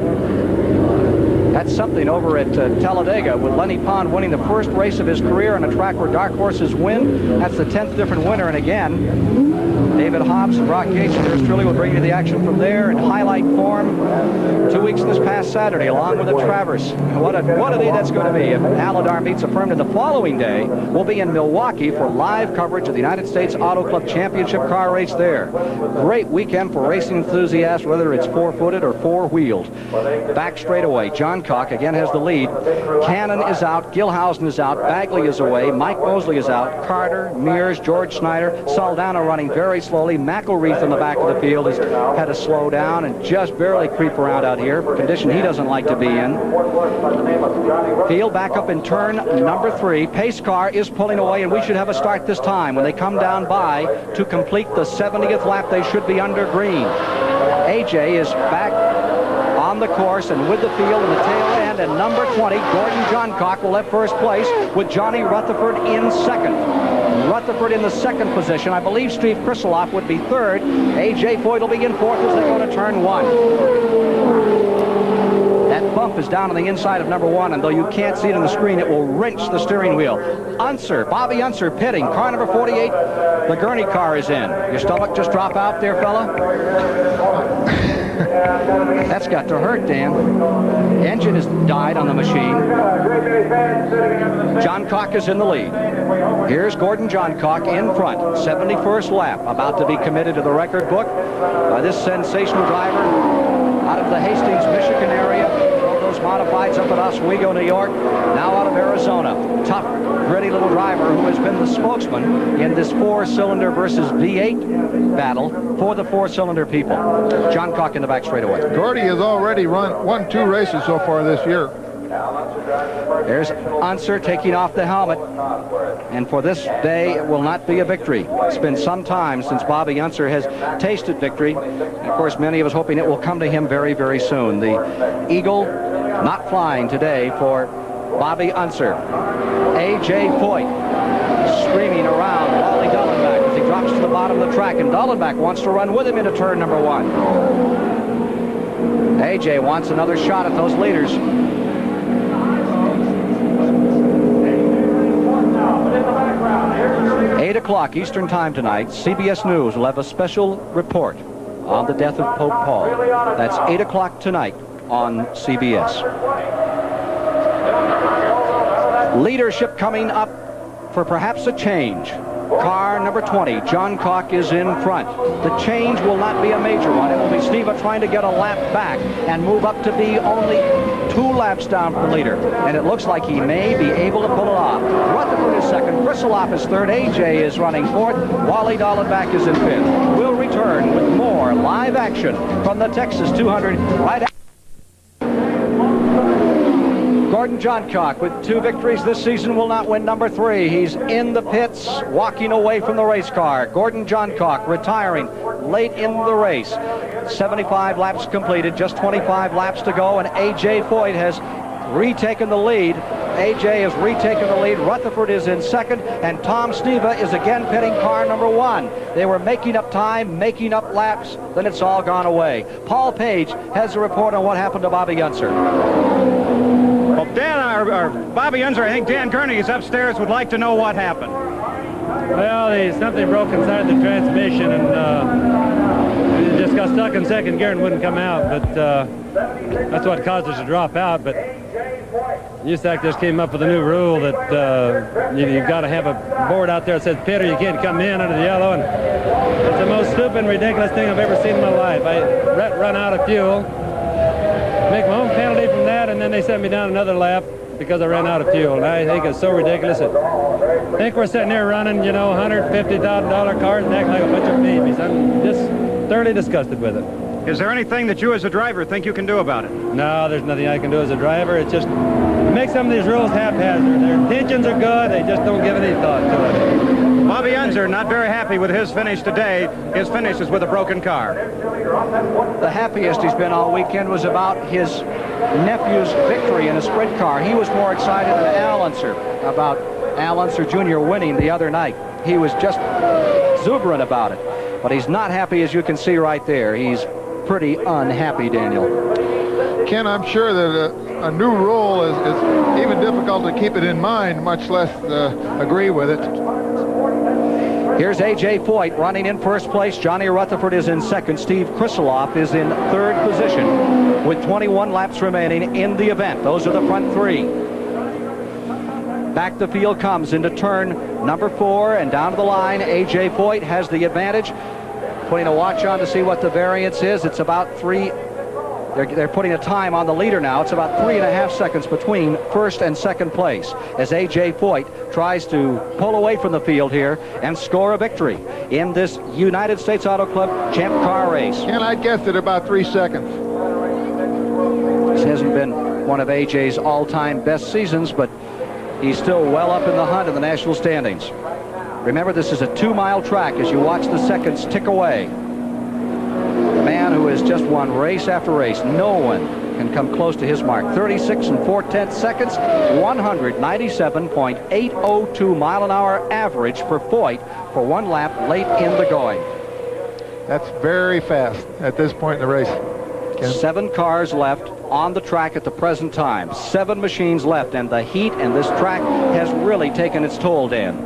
That's something over at Talladega, with Lenny Pond winning the first race of his career on a track where dark horses win. That's the 10th different winner. And again, David Hobbs and Brock Yates and yours truly will bring you the action from there in highlight form. 2 weeks this past Saturday, along with the Travers. What a day that's going to be. If Aladar meets affirmed, the following day we'll be in Milwaukee for live coverage of the United States Auto Club Championship car race there. Great weekend for racing enthusiasts, whether it's four-footed or four-wheeled. Back straightaway, Johncock again has the lead. Cannon is out, Gehlhausen is out, Bagley is away, Mike Mosley is out, Carter, Mears, George Snyder, Saldana running very slowly. McElreath in the back of the field has had to slow down and just barely creep around out here, a condition he doesn't like to be in. Field back up in turn number 3. Pace car is pulling away, and we should have a start this time. When they come down by to complete the 70th lap, they should be under green. AJ is back on the course and with the field in the tail end, and number 20, Gordon Johncock, will have first place with Johnny Rutherford in second. Rutherford in the second position. I believe Steve Krisiloff would be third. A.J. Foyt will be in fourth as they go to turn 1. That bump is down on the inside of number 1, and though you can't see it on the screen, it will wrench the steering wheel. Unser, Bobby Unser pitting. Car number 48, the Gurney car is in. Your stomach just drop out there, fella? That's got to hurt, Dan. Engine has died on the machine. Johncock is in the lead. Here's Gordon Johncock in front. 71st lap, about to be committed to the record book by this sensational driver out of the Hastings, Michigan area. Those modifieds up at Oswego, New York, now out of Arizona. Tough, gritty little driver who has been the spokesman in this 4-cylinder versus V8 battle for the 4-cylinder people. Johncock in the back straightaway. Gordy has already won 2 races so far this year. There's Unser taking off the helmet, and for this day it will not be a victory. It's been some time since Bobby Unser has tasted victory, and of course many of us hoping it will come to him very, very soon. The Eagle not flying today for Bobby Unser. A.J. Foyt screaming around Wally Dallenbach as he drops to the bottom of the track, and Dallenbach wants to run with him into turn number 1. A.J. wants another shot at those leaders. 8 o'clock Eastern Time tonight, CBS News will have a special report on the death of Pope Paul. That's 8 o'clock tonight on CBS. Leadership coming up for perhaps a change. Car number 20, Johncock, is in front. The change will not be a major one. It will be Sneva trying to get a lap back and move up to be only 2 laps down from the leader. And it looks like he may be able to pull it off. Rutherford is second. Krisiloff is third. A.J. is running fourth. Wally Dallenbach is in fifth. We'll return with more live action from the Texas 200 right after. Gordon Johncock with 2 victories this season will not win number 3. He's in the pits, walking away from the race car. Gordon Johncock retiring late in the race. 75 laps completed, just 25 laps to go, and A.J. Foyt has retaken the lead. A.J. has retaken the lead. Rutherford is in second, and Tom Sneva is again pitting car number 1. They were making up time, making up laps, then it's all gone away. Paul Page has a report on what happened to Bobby Unser. Well, Dan, or Bobby Unser, I think Dan Gurney is upstairs, would like to know what happened. Well, something broke inside the transmission, and it just just got stuck in second gear and wouldn't come out, but that's what caused us to drop out. But USAC just came up with a new rule that you've got to have a board out there that says pit or you can't come in under the yellow. And it's the most stupid, ridiculous thing I've ever seen in my life. I run out of fuel, make my own penalty from that, and then they sent me down another lap because I ran out of fuel. And I think it's so ridiculous. I think we're sitting there running, you know, $150,000 cars and acting like a bunch of babies. I'm just thoroughly disgusted with it. Is there anything that you as a driver think you can do about it? No, there's nothing I can do as a driver. It's just make some of these rules haphazard. Their intentions are good. They just don't give any thought to it. Bobby Unser not very happy with his finish today. His finish is with a broken car. The happiest he's been all weekend was about his nephew's victory in a sprint car. He was more excited than Al Unser about Al Unser Jr. winning the other night. He was just exuberant about it. But he's not happy, as you can see right there. He's pretty unhappy, Daniel. Ken, I'm sure that a new rule is even difficult to keep it in mind, much less agree with it. Here's A.J. Foyt running in first place. Johnny Rutherford is in second. Steve Krisiloff is in third position with 21 laps remaining in the event. Those are the front three. Back the field comes into turn number 4 and down to the line. A.J. Foyt has the advantage. Putting a watch on to see what the variance is. It's about 3. They're putting a time on the leader now. It's about 3.5 seconds between first and second place as A.J. Foyt tries to pull away from the field here and score a victory in this United States Auto Club Champ Car race. And I'd guess at about 3 seconds. This hasn't been one of A.J.'s all-time best seasons, but he's still well up in the hunt in the national standings. Remember, this is a 2-mile track as you watch the seconds tick away. The man who has just won race after race, no one can come close to his mark. 36 4/10 seconds, 197.802 mile-an-hour average for Foyt for one lap late in the going. That's very fast at this point in the race. Ken? 7 cars left on the track at the present time. 7 machines left, and the heat and this track has really taken its toll, Dan.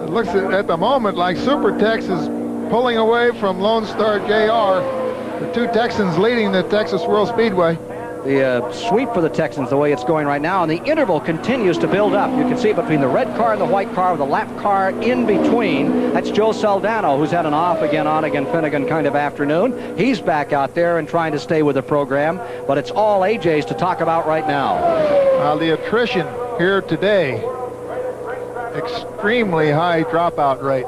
It looks at the moment like Super Tex is pulling away from Lone Star JR. The 2 Texans leading the Texas World Speedway. The sweep for the Texans, the way it's going right now, and the interval continues to build up. You can see between the red car and the white car with the lap car in between. That's Joe Saldano, who's had an off again, on again, Finnegan kind of afternoon. He's back out there and trying to stay with the program, but it's all AJ's to talk about right now. The attrition here today, extremely high dropout rate.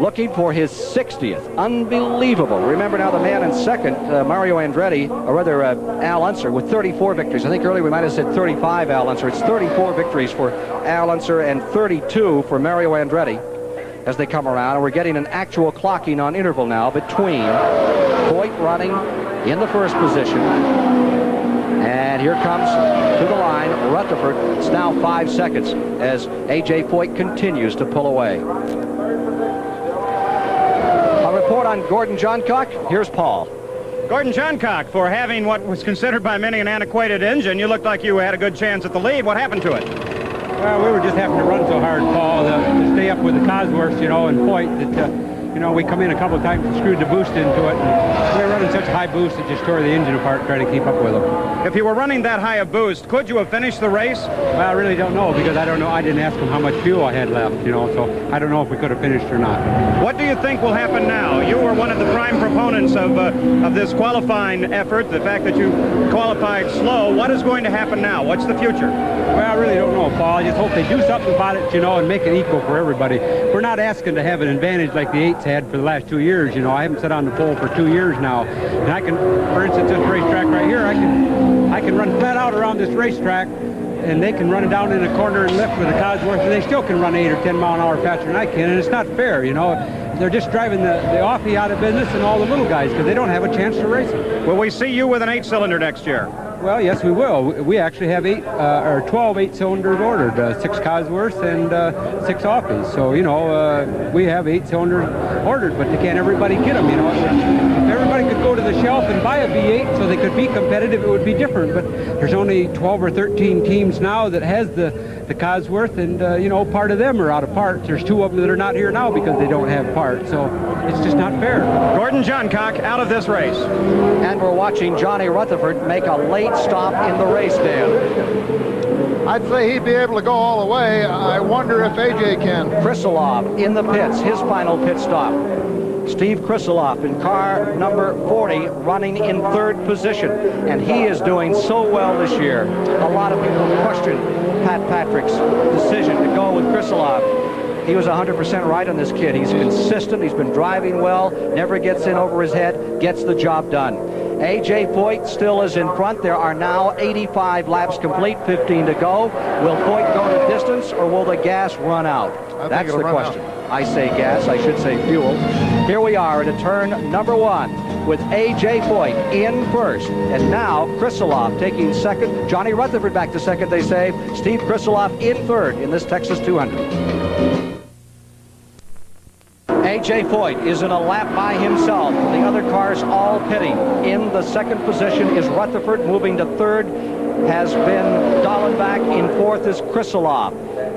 Looking for his 60th. Unbelievable. Remember now the man in second, Mario Andretti, or rather Al Unser, with 34 victories. I think earlier we might have said 35 Al Unser. It's 34 victories for Al Unser and 32 for Mario Andretti as they come around. And we're getting an actual clocking on interval now between Foyt running in the first position. And here comes to the line Rutherford. It's now 5 seconds as A.J. Foyt continues to pull away. A report on Gordon Johncock. Here's Paul. Gordon Johncock, for having what was considered by many an antiquated engine, you looked like you had a good chance at the lead. What happened to it? Well, we were just having to run so hard, Paul, to stay up with the Cosworths, you know, and Foyt, that, you know, we come in a couple of times and screwed the boost into it. And we were running such a high boost it just tore the engine apart trying to keep up with them. If you were running that high a boost, could you have finished the race? Well, I really don't know, because I don't know. I didn't ask him how much fuel I had left, you know, so I don't know if we could have finished or not. What do you think will happen now? You were one of the prime proponents of this qualifying effort, the fact that you qualified slow. What is going to happen now? What's the future? Well, I really don't know, Paul. I just hope they do something about it, you know, and make it equal for everybody. We're not asking to have an advantage like the 8s had for the last 2 years, you know. I haven't sat on the pole for 2 years now. And I can, for instance, this racetrack right here, I can run flat out around this racetrack, and they can run it down in the corner and lift with the Cosworth, and they still can run 8 or 10 mile an hour faster than I can, and it's not fair, you know. They're just driving the offie out of business and all the little guys because they don't have a chance to race it. Will we see you with an 8-cylinder next year? Well, yes, we will. We actually have 12 8-cylinders ordered, 6 Cosworths and 6 offies. So, you know, we have 8 cylinders ordered, but can everybody get them? You know, if everybody could could go to the shelf and buy a V8 so they could be competitive, it would be different. But there's only 12 or 13 teams now that has the Cosworth, and you know, part of them are out of parts. There's 2 of them that are not here now because they don't have parts, so it's just not fair. Gordon Johncock out of this race. And we're watching Johnny Rutherford make a late stop in the race, Dan. I'd say he'd be able to go all the way. I wonder if AJ can. Krisiloff in the pits, his final pit stop. Steve Krisiloff in car number 40, running in 3rd position. And he is doing so well this year. A lot of people question Pat Patrick's decision to go with Krisiloff. He was 100% right on this kid. He's consistent, he's been driving well, never gets in over his head, gets the job done. A.J. Foyt still is in front. There are now 85 laps complete, 15 to go. Will Foyt go the distance, or will the gas run out? That's the question. I say gas, I should say fuel. Here we are at a turn number 1 with A.J. Foyt in first. And now Krisiloff taking second. Johnny Rutherford back to second, they say. Steve Krisiloff in third in this Texas 200. A.J. Foyt is in a lap by himself. The other cars all pitting. In the second position is Rutherford. Moving to third has been Dallenbach. In fourth is Krisiloff.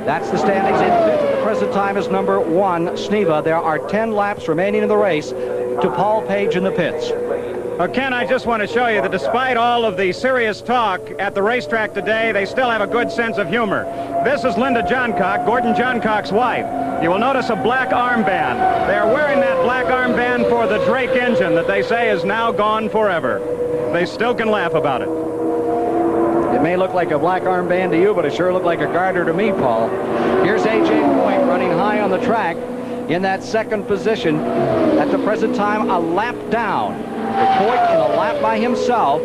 That's the standings. In fifth at the present time is number 1, Sneva. There are 10 laps remaining in the race to Paul Page in the pits. Ken, I just want to show you that despite all of the serious talk at the racetrack today, they still have a good sense of humor. This is Linda Johncock, Gordon Johncock's wife. You will notice a black armband. They are wearing that black armband for the Drake engine that they say is now gone forever. They still can laugh about it. It may look like a black armband to you, but it sure looked like a garter to me, Paul. Here's A.J. Foyt running high on the track in that second position. At the present time, a lap down. Foyt in a lap by himself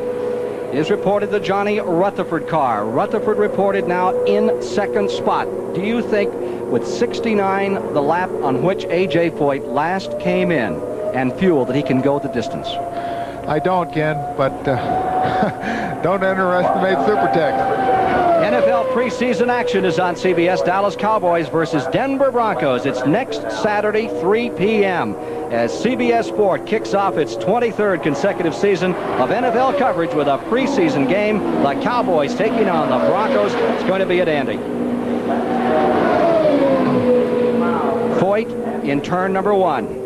is reported the Johnny Rutherford car. Rutherford reported now in second spot. Do you think with 69 the lap on which A.J. Foyt last came in and fuel that he can go the distance? I don't, Ken, but don't underestimate Supertech. NFL preseason action is on CBS. Dallas Cowboys versus Denver Broncos. It's next Saturday, 3 p.m. as CBS Sport kicks off its 23rd consecutive season of NFL coverage with a preseason game. The Cowboys taking on the Broncos. It's going to be a dandy. Foyt in turn number 1.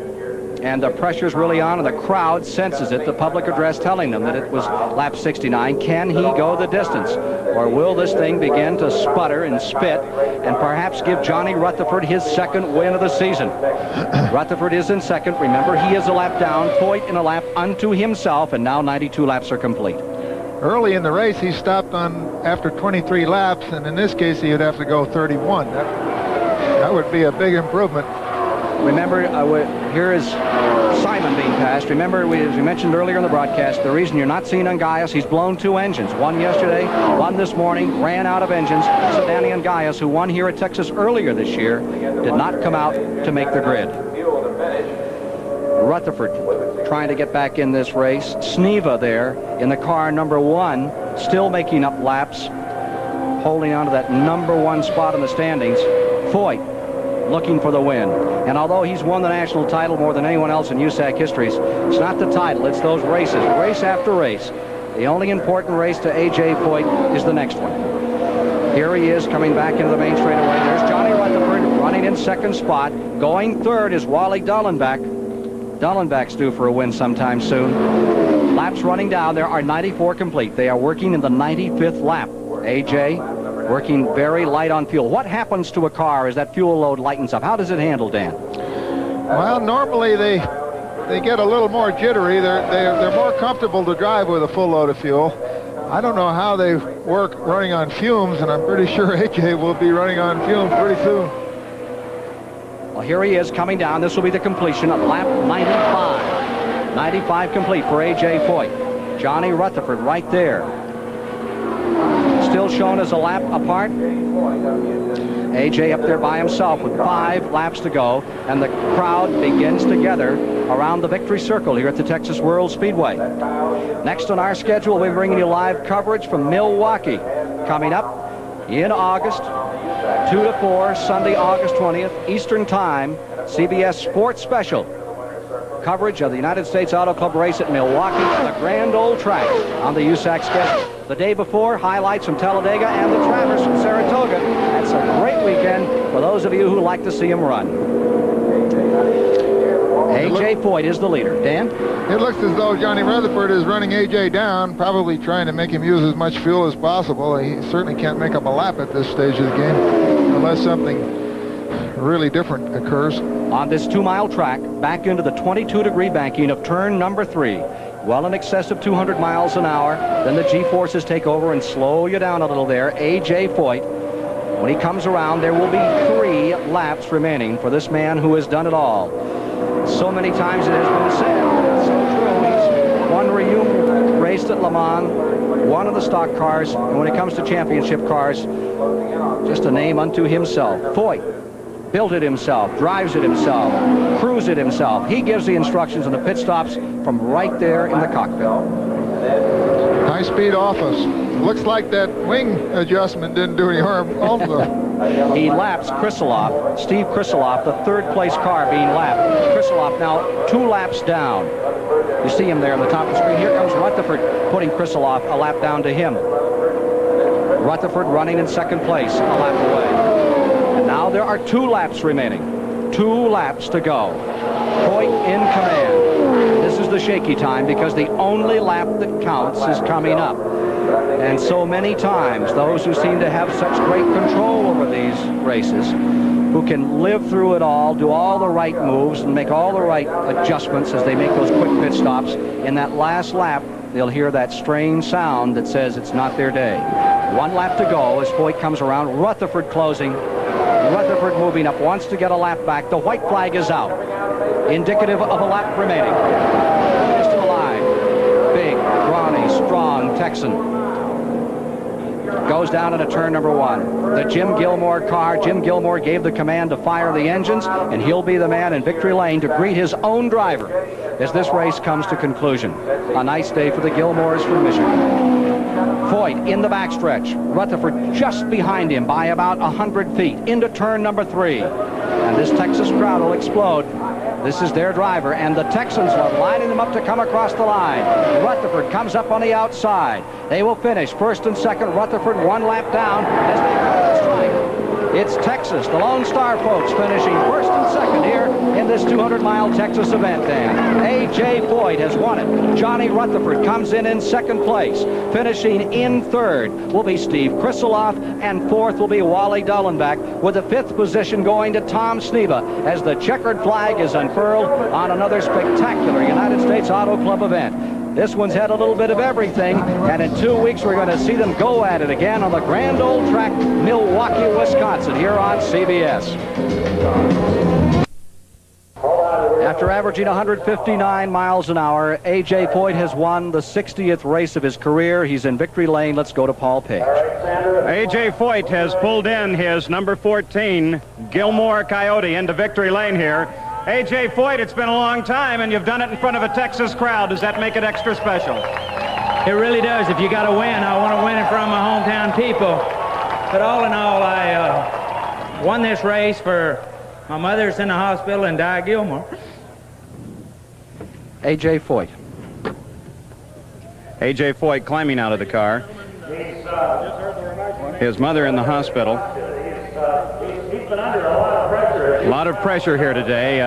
And the pressure's really on, and the crowd senses it. The public address telling them that it was lap 69. Can he go the distance? Or will this thing begin to sputter and spit and perhaps give Johnny Rutherford his second win of the season? Rutherford is in second. Remember, he is a lap down. Foyt in a lap unto himself, and now 92 laps are complete. Early in the race, he stopped on after 23 laps, and in this case, he would have to go 31. That would be a big improvement. Remember, here is Simon being passed. Remember, as we mentioned earlier in the broadcast, the reason you're not seeing Ungaius, he's blown 2 engines. One yesterday, one this morning, ran out of engines. So Danny Ungaius, who won here at Texas earlier this year, did not come out to make the grid. Rutherford trying to get back in this race. Sneva there in the car number 1, still making up laps, holding on to that number 1 spot in the standings. Foyt looking for the win. And although he's won the national title more than anyone else in USAC histories, it's not the title, it's those races, race after race. The only important race to A.J. Foyt is the next one. Here he is coming back into the main straightaway. There's Johnny Rutherford running in second spot. Going third is Wally Dallenbach. Dallenbach's due for a win sometime soon. Laps running down. There are 94 complete. They are working in the 95th lap. A.J. working very light on fuel. What happens to a car as that fuel load lightens up? How does it handle, Dan? Well, normally they get a little more jittery. They're more comfortable to drive with a full load of fuel. I don't know how they work running on fumes, and I'm pretty sure AJ will be running on fumes pretty soon. Well, here he is coming down. This will be the completion of lap 95. 95 complete for A.J. Foyt. Johnny Rutherford right there. Still shown as a lap apart. A.J. up there by himself with 5 laps to go, and the crowd begins to gather around the victory circle here at the Texas World Speedway. Next on our schedule, we'll be bringing you live coverage from Milwaukee. Coming up in August, 2 to 4, Sunday, August 20th, Eastern Time, CBS Sports Special. coverage of the United States Auto Club race at Milwaukee, the Grand Old Track on the USAC schedule. The day before, highlights from Talladega and the Travers from Saratoga. That's a great weekend for those of you who like to see him run. A.J. Foyt is the leader. Dan? It looks as though Johnny Rutherford is running A.J. down, probably trying to make him use as much fuel as possible. He certainly can't make up a lap at this stage of the game unless something really different occurs. On this 2-mile track, back into the 22-degree banking of turn number 3. Well in excess of 200 miles an hour. Then the G-forces take over and slow you down a little there. A.J. Foyt. When he comes around, there will be 3 laps remaining for this man who has done it all. So many times it has been said, it's so true. He's won reunion, raced at Le Mans, one of the stock cars, and when it comes to championship cars, just a name unto himself. Foyt built it himself, drives it himself, crews it himself. He gives the instructions in the pit stops from right there in the cockpit. High-speed office. Looks like that wing adjustment didn't do any harm also. He laps Krisiloff, Steve Krisiloff, the 3rd place car being lapped. Krisiloff now 2 laps down. You see him there on the top of the screen. Here comes Rutherford putting Krisiloff a lap down to him. Rutherford running in 2nd place, a lap away. And now there are 2 laps remaining. 2 laps to go. Foyt in command. This is the shaky time because the only lap that counts is coming up. And so many times, those who seem to have such great control over these races, who can live through it all, do all the right moves, and make all the right adjustments as they make those quick pit stops, in that last lap, they'll hear that strange sound that says it's not their day. 1 lap to go as Foyt comes around. Rutherford closing. Rutherford moving up, wants to get a lap back. The white flag is out, indicative of a lap remaining. Foyt is still alive. Big, brawny, strong Texan. Goes down into turn number 1. The Jim Gilmore car. Jim Gilmore gave the command to fire the engines, and he'll be the man in victory lane to greet his own driver as this race comes to conclusion. A nice day for the Gilmores from Michigan. Foyt in the backstretch. Rutherford just behind him by about 100 feet into turn number 3. And this Texas crowd will explode. This is their driver, and the Texans are lining them up to come across the line. Rutherford comes up on the outside. They will finish 1st and 2nd. Rutherford 1 lap down as they come to the strike. It's Texas, the Lone Star folks, finishing 1st and 2nd here in this 200-mile Texas event, Dan. A.J. Foyt has won it. Johnny Rutherford comes in 2nd place. Finishing in 3rd will be Steve Krisiloff, and 4th will be Wally Dallenbach, with the 5th position going to Tom Sneva as the checkered flag is unfurled on another spectacular United States Auto Club event. This one's had a little bit of everything, and in 2 weeks we're going to see them go at it again on the Grand Old Track, Milwaukee, Wisconsin, here on CBS. After averaging 159 miles an hour, A.J. Foyt has won the 60th race of his career. He's in victory lane. Let's go to Paul Page. A.J. Foyt has pulled in his number 14 Gilmore Coyote into victory lane here. A.J. Foyt, it's been a long time, and you've done it in front of a Texas crowd. Does that make it extra special? It really does. If you got to win, I want to win in front of my hometown people. But all in all, I won this race for my mother's in the hospital and Di Gilmore. A.J. Foyt. A.J. Foyt climbing out of the car. His mother in the hospital. He's been under a lot of pressure. A lot of pressure here today.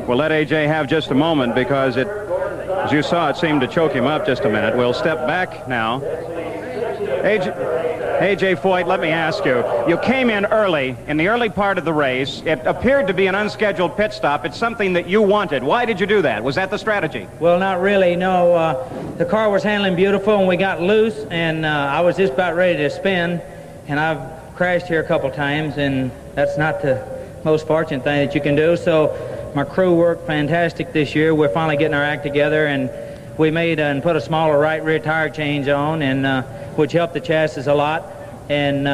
We'll let A.J. have just a moment because it, as you saw, it seemed to choke him up just a minute. We'll step back now. A.J. Foyt, let me ask you. You came in early, in the early part of the race. It appeared to be an unscheduled pit stop. It's something that you wanted. Why did you do that? Was that the strategy? Well, not really, no. The car was handling beautiful, and we got loose, and I was just about ready to spin, and I've crashed here a couple times, and that's not the most fortunate thing that you can do. So my crew worked fantastic this year. We're finally getting our act together, and we made and put a smaller right rear tire change on, and which helped the chassis a lot. And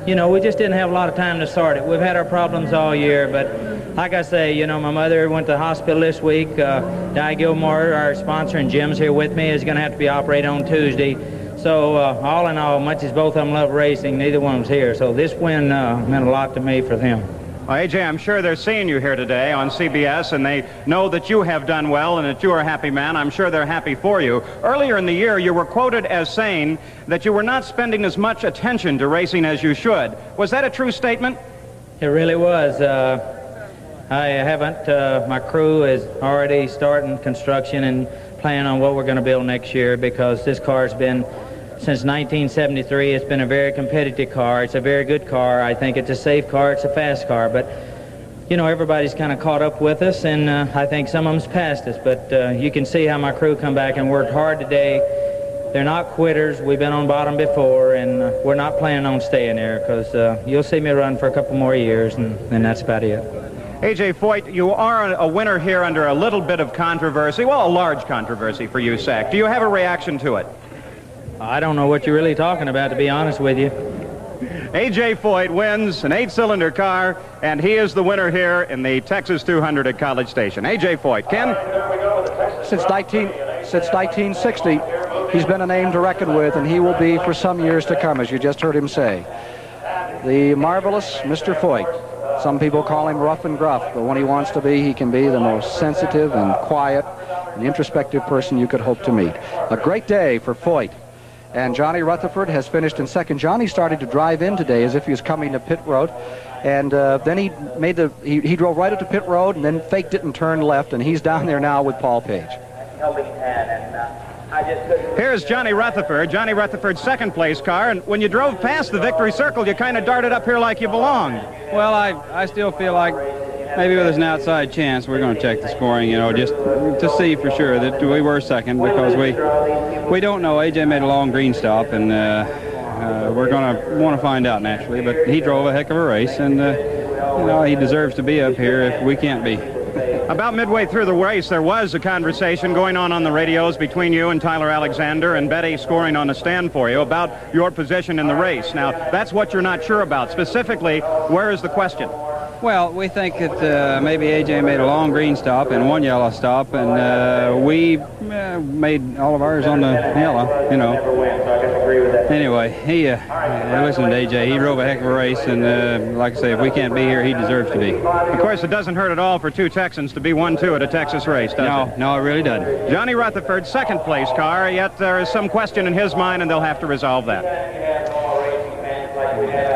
you know, we just didn't have a lot of time to start it. We've had our problems all year, but like I say, you know, my mother went to the hospital this week. Di Gilmore, our sponsor, and Jim's here with me, is going to have to be operated on Tuesday. So all in all, much as both of them love racing, neither one was here. So this win meant a lot to me for them. Well, AJ, I'm sure they're seeing you here today on CBS, and they know that you have done well and that you are a happy man. I'm sure they're happy for you. Earlier in the year, you were quoted as saying that you were not spending as much attention to racing as you should. Was that a true statement? It really was. I haven't. My crew is already starting construction and planning on what we're going to build next year, because this car's been, since 1973, it's been a very competitive car. It's a very good car. I think it's a safe car. It's a fast car. But, you know, everybody's kind of caught up with us, and I think some of them's passed us. But you can see how my crew come back and worked hard today. They're not quitters. We've been on bottom before, and we're not planning on staying there, because you'll see me run for a couple more years, and that's about it. AJ Foyt, you are a winner here under a little bit of controversy, well, a large controversy for USAC. Do you have a reaction to it? I don't know what you're really talking about, to be honest with you. AJ Foyt wins an 8-cylinder car, and he is the winner here in the Texas 200 at College Station. AJ Foyt. Ken? Since 1960, he's been a name to reckon with, and he will be for some years to come, as you just heard him say. The marvelous Mr. Foyt. Some people call him rough and gruff, but when he wants to be, he can be the most sensitive and quiet and introspective person you could hope to meet. A great day for Foyt. And Johnny Rutherford has finished in second. Johnny started to drive in today as if he was coming to pit road, and then he drove right up to pit road and then faked it and turned left, and he's down there now with Paul Page. Here's Johnny Rutherford. Johnny Rutherford's second place car, and when you drove past the victory circle, you kind of darted up here like you belonged. Well, I still feel like maybe there's an outside chance. We're going to check the scoring, you know, just to see for sure that we were second, because we don't know. AJ made a long green stop, and we're going to want to find out naturally. But he drove a heck of a race, and you know, he deserves to be up here if we can't be. About midway through the race, there was a conversation going on the radios between you and Tyler Alexander and Betty scoring on the stand for you about your position in the race. Now, that's what you're not sure about. Specifically, where is the question? Well, we think that maybe AJ made a long green stop and one yellow stop, and we made all of ours on the yellow, you know. Anyway, listen to AJ. He drove a heck of a race, and like I say, if we can't be here, he deserves to be. Of course, it doesn't hurt at all for two Texans to be 1-2 at a Texas race, does it? No, it really doesn't. Johnny Rutherford, second place car, yet there is some question in his mind, and they'll have to resolve that.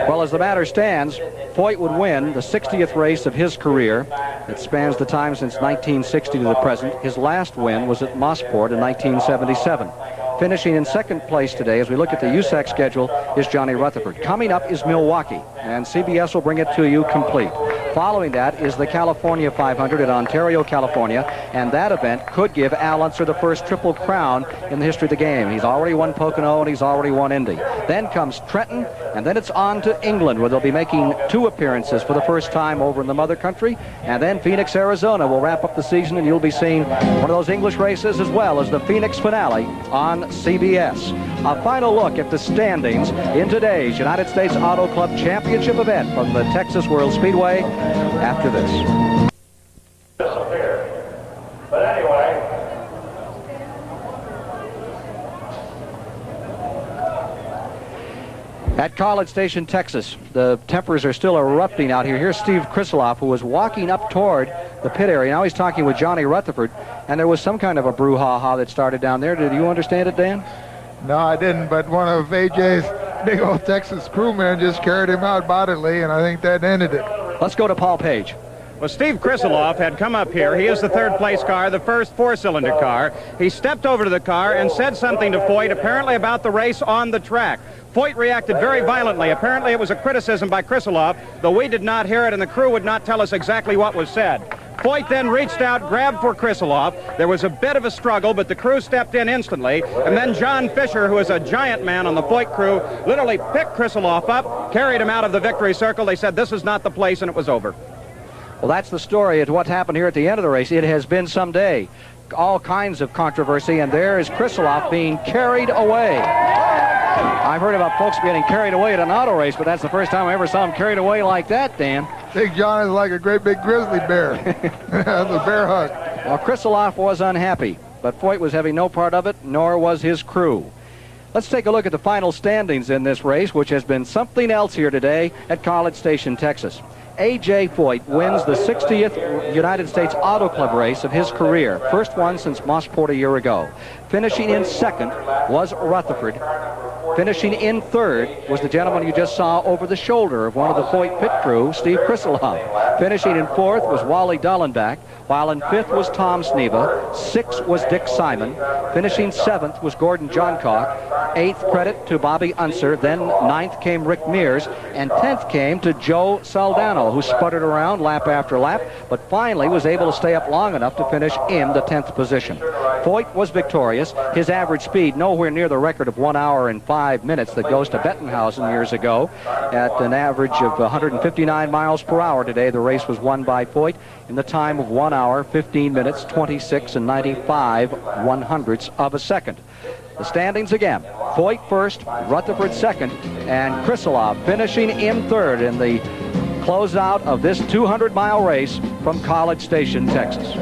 Well, as the matter stands, Foyt would win the 60th race of his career. It spans the time since 1960 to the present. His last win was at Mossport in 1977. Finishing in second place today, as we look at the USAC schedule, is Johnny Rutherford. Coming up is Milwaukee, and CBS will bring it to you complete. Following that is the California 500 at Ontario, California, and that event could give Al Unser the first Triple Crown in the history of the game. He's already won Pocono, and he's already won Indy. Then comes Trenton, and then it's on to England, where they'll be making 2 appearances for the first time over in the mother country, and then Phoenix, Arizona will wrap up the season, and you'll be seeing one of those English races as well as the Phoenix finale on CBS. A final look at the standings in today's United States Auto Club Championship event from the Texas World Speedway after this. But anyway. At College Station, Texas, the tempers are still erupting out here. Here's Steve Krisiloff, who was walking up toward the pit area. Now he's talking with Johnny Rutherford, and there was some kind of a brouhaha that started down there. Did you understand it, Dan? No, I didn't, but one of AJ's big old Texas crewmen just carried him out bodily, and I think that ended it. Let's go to Paul Page. Well, Steve Krisiloff had come up here. He is the third place car, the first 4-cylinder car. He stepped over to the car and said something to Foyt, apparently about the race on the track. Foyt reacted very violently. Apparently it was a criticism by Krisiloff, though we did not hear it and the crew would not tell us exactly what was said. Foyt then reached out, grabbed for Krisiloff. There was a bit of a struggle, but the crew stepped in instantly. And then John Fisher, who is a giant man on the Foyt crew, literally picked Krisiloff up, carried him out of the victory circle. They said this is not the place, and it was over. Well, that's the story of what happened here at the end of the race. It has been some day. All kinds of controversy, and there is Krisiloff being carried away. I've heard about folks getting carried away at an auto race, but that's the first time I ever saw him carried away like that, Dan. Big John is like a great big grizzly bear. That's a bear hug. Well, Krisiloff was unhappy, but Foyt was having no part of it, nor was his crew. Let's take a look at the final standings in this race, which has been something else here today at College Station, Texas. A.J. Foyt wins the 60th United States Auto Club race of his career. First one since Mossport a year ago. Finishing in second was Rutherford. Finishing in third was the gentleman you just saw over the shoulder of one of the Foyt pit crew, Steve Krisiloff. Finishing in fourth was Wally Dallenbach, while in fifth was Tom Sneva. Sixth was Dick Simon. Finishing seventh was Gordon Johncock. Eighth credit to Bobby Unser. Then ninth came Rick Mears. And 10th came to Joe Saldano, who sputtered around lap after lap, but finally was able to stay up long enough to finish in the 10th position. Foyt was victorious. His average speed nowhere near the record of 1 hour and 5 minutes that goes to Bettenhausen years ago. At an average of 159 miles per hour today, the race was won by Foyt in the time of 1 hour, 15 minutes, 26 and 95 100ths of a second. The standings again: Foyt first, Rutherford second, and Krisiloff finishing in third in the closeout of this 200-mile race from College Station, Texas.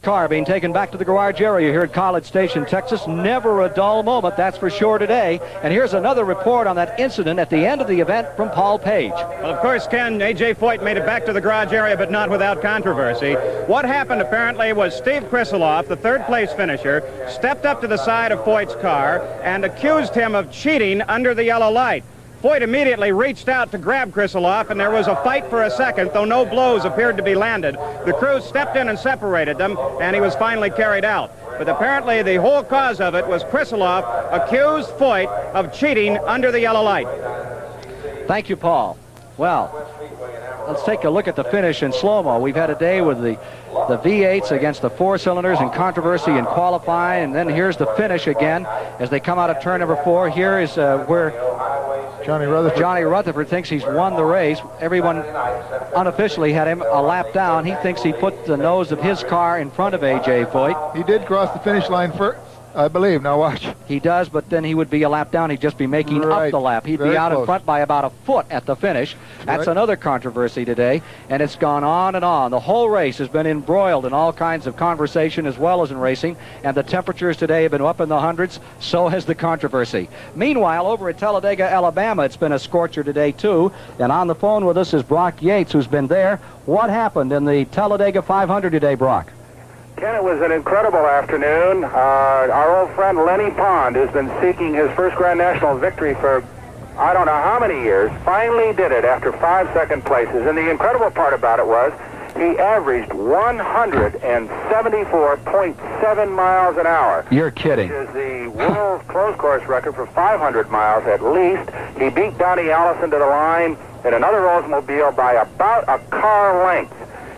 Car being taken back to the garage area here at College Station, Texas. Never a dull moment, that's for sure, today. And here's another report on that incident at the end of the event from Paul Page. Well, of course, Ken, A.J. Foyt made it back to the garage area, but not without controversy. What happened, apparently, was Steve Krisiloff, the third-place finisher, stepped up to the side of Foyt's car and accused him of cheating under the yellow light. Foyt immediately reached out to grab Krisiloff, and there was a fight for a second, though no blows appeared to be landed. The crew stepped in and separated them, and he was finally carried out. But apparently the whole cause of it was Krisiloff accused Foyt of cheating under the yellow light. Thank you, Paul. Well, let's take a look at the finish in slow-mo. We've had a day with the V8s against the four-cylinders and controversy in qualifying, and then here's the finish again as they come out of turn number 4. Here is where Johnny Rutherford thinks he's won the race. Everyone unofficially had him a lap down. He thinks he put the nose of his car in front of A.J. Foyt. He did cross the finish line first, I believe. Now watch. He does, but then he would be a lap down. He'd just be making up the lap. He'd be out in front by about a foot at the finish. That's another controversy today, and it's gone on and on. The whole race has been embroiled in all kinds of conversation as well as in racing, and the temperatures today have been up in the hundreds. So has the controversy. Meanwhile, over at Talladega, Alabama, it's been a scorcher today, too. And on the phone with us is Brock Yates, who's been there. What happened in the Talladega 500 today, Brock? Ken, it was an incredible afternoon. Our old friend Lenny Pond, who's been seeking his first Grand National victory for I don't know how many years, finally did it after 5 second places. And the incredible part about it was he averaged 174.7 miles an hour. You're kidding. Which is the world closed course record for 500 miles at least. He beat Donnie Allison to the line in another Oldsmobile by about a car length.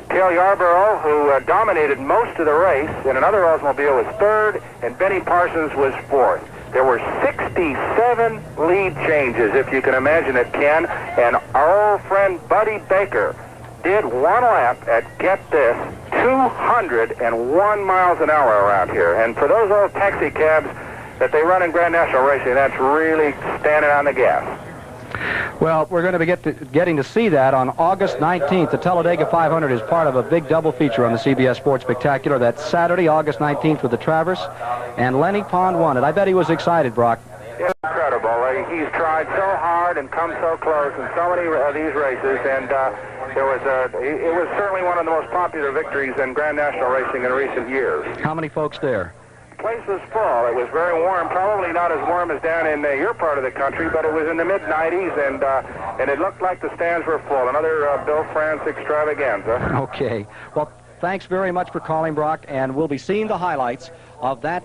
Cale Yarborough, who dominated most of the race in another Oldsmobile, was third, and Benny Parsons was fourth. There were 67 lead changes, if you can imagine it, Ken, and our old friend Buddy Baker did one lap at, get this, 201 miles an hour around here. And for those old taxi cabs that they run in Grand National Racing, that's really standing on the gas. Well, we're going to be getting to see that on August 19th. The Talladega 500 is part of a big double feature on the CBS Sports Spectacular. That's Saturday, August 19th with the Traverse, and Lenny Pond won it. I bet he was excited, Brock. It's incredible. He's tried so hard and come so close in so many of these races, and it was certainly one of the most popular victories in Grand National Racing in recent years. How many folks there? The place was full. It was very warm, probably not as warm as down in your part of the country, but it was in the mid-90s, and it looked like the stands were full. Another Bill France extravaganza. Okay. Well, thanks very much for calling, Brock, and we'll be seeing the highlights of that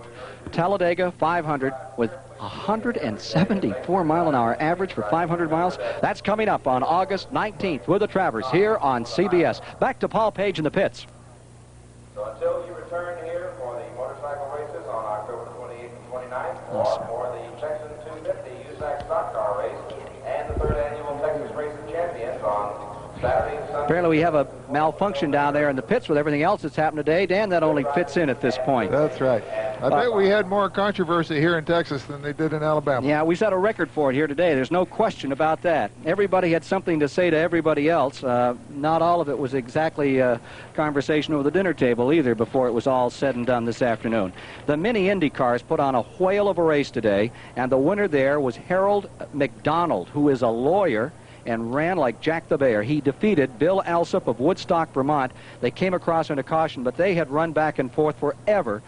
Talladega 500 with 174 mile an hour average for 500 miles. That's coming up on August 19th with the Traverse here on CBS. Back to Paul Page in the pits. So until you return here for the motorcycle races on October 28th and 29th, or for the Texas 250 USAC stock car race and the 3rd annual Texas Racing Champions on Saturday and Sunday. Apparently we have a malfunction down there in the pits with everything else that's happened today. Dan, that only fits in at this point. That's right. I bet we had more controversy here in Texas than they did in Alabama. Yeah, we set a record for it here today. There's no question about that. Everybody had something to say to everybody else. Not all of it was exactly a conversation over the dinner table either before it was all said and done this afternoon. The Mini Indy cars put on a whale of a race today, and the winner there was Harold McDonald, who is a lawyer and ran like Jack the Bear. He defeated Bill Alsop of Woodstock, Vermont. They came across into caution, but they had run back and forth forever,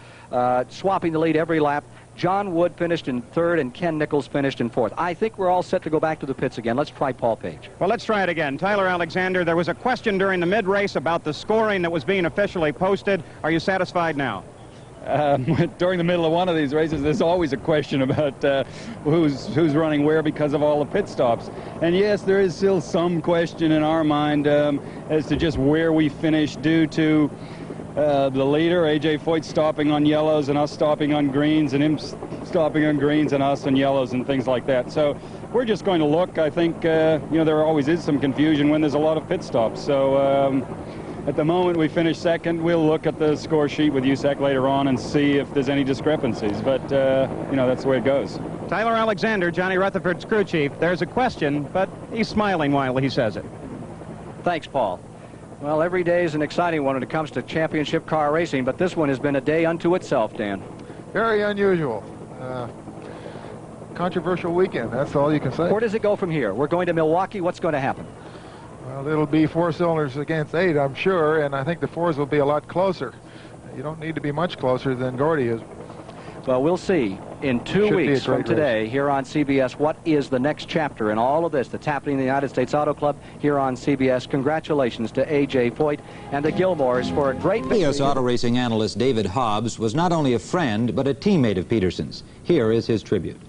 swapping the lead every lap. John Wood finished in third, and Ken Nichols finished in fourth. I think we're all set to go back to the pits again. Let's try Paul Page. Well, let's try it again. Tyler Alexander, there was a question during the mid-race about the scoring that was being officially posted. Are you satisfied now? During the middle of one of these races, there's always a question about who's running where because of all the pit stops. And yes, there is still some question in our mind as to just where we finished due to the leader, A.J. Foyt, stopping on yellows and us stopping on greens, and him stopping on greens and us on yellows and things like that. So we're just going to look. I think, there always is some confusion when there's a lot of pit stops. So at the moment we finished second. We'll look at the score sheet with USAC later on and see if there's any discrepancies. But, that's the way it goes. Tyler Alexander, Johnny Rutherford's crew chief. There's a question, but he's smiling while he says it. Thanks, Paul. Well, every day is an exciting one when it comes to championship car racing, but this one has been a day unto itself, Dan. Very unusual. Controversial weekend, that's all you can say. Where does it go from here? We're going to Milwaukee. What's going to happen? Well, it'll be 4 cylinders against 8, I'm sure, and I think the 4s will be a lot closer. You don't need to be much closer than Gordy is. Well, we'll see in 2 weeks from today here on CBS what is the next chapter in all of this that's happening in the United States Auto Club here on CBS. Congratulations to A.J. Foyt and the Gilmores for a great victory. CBS auto racing analyst David Hobbs was not only a friend but a teammate of Peterson's. Here is his tribute.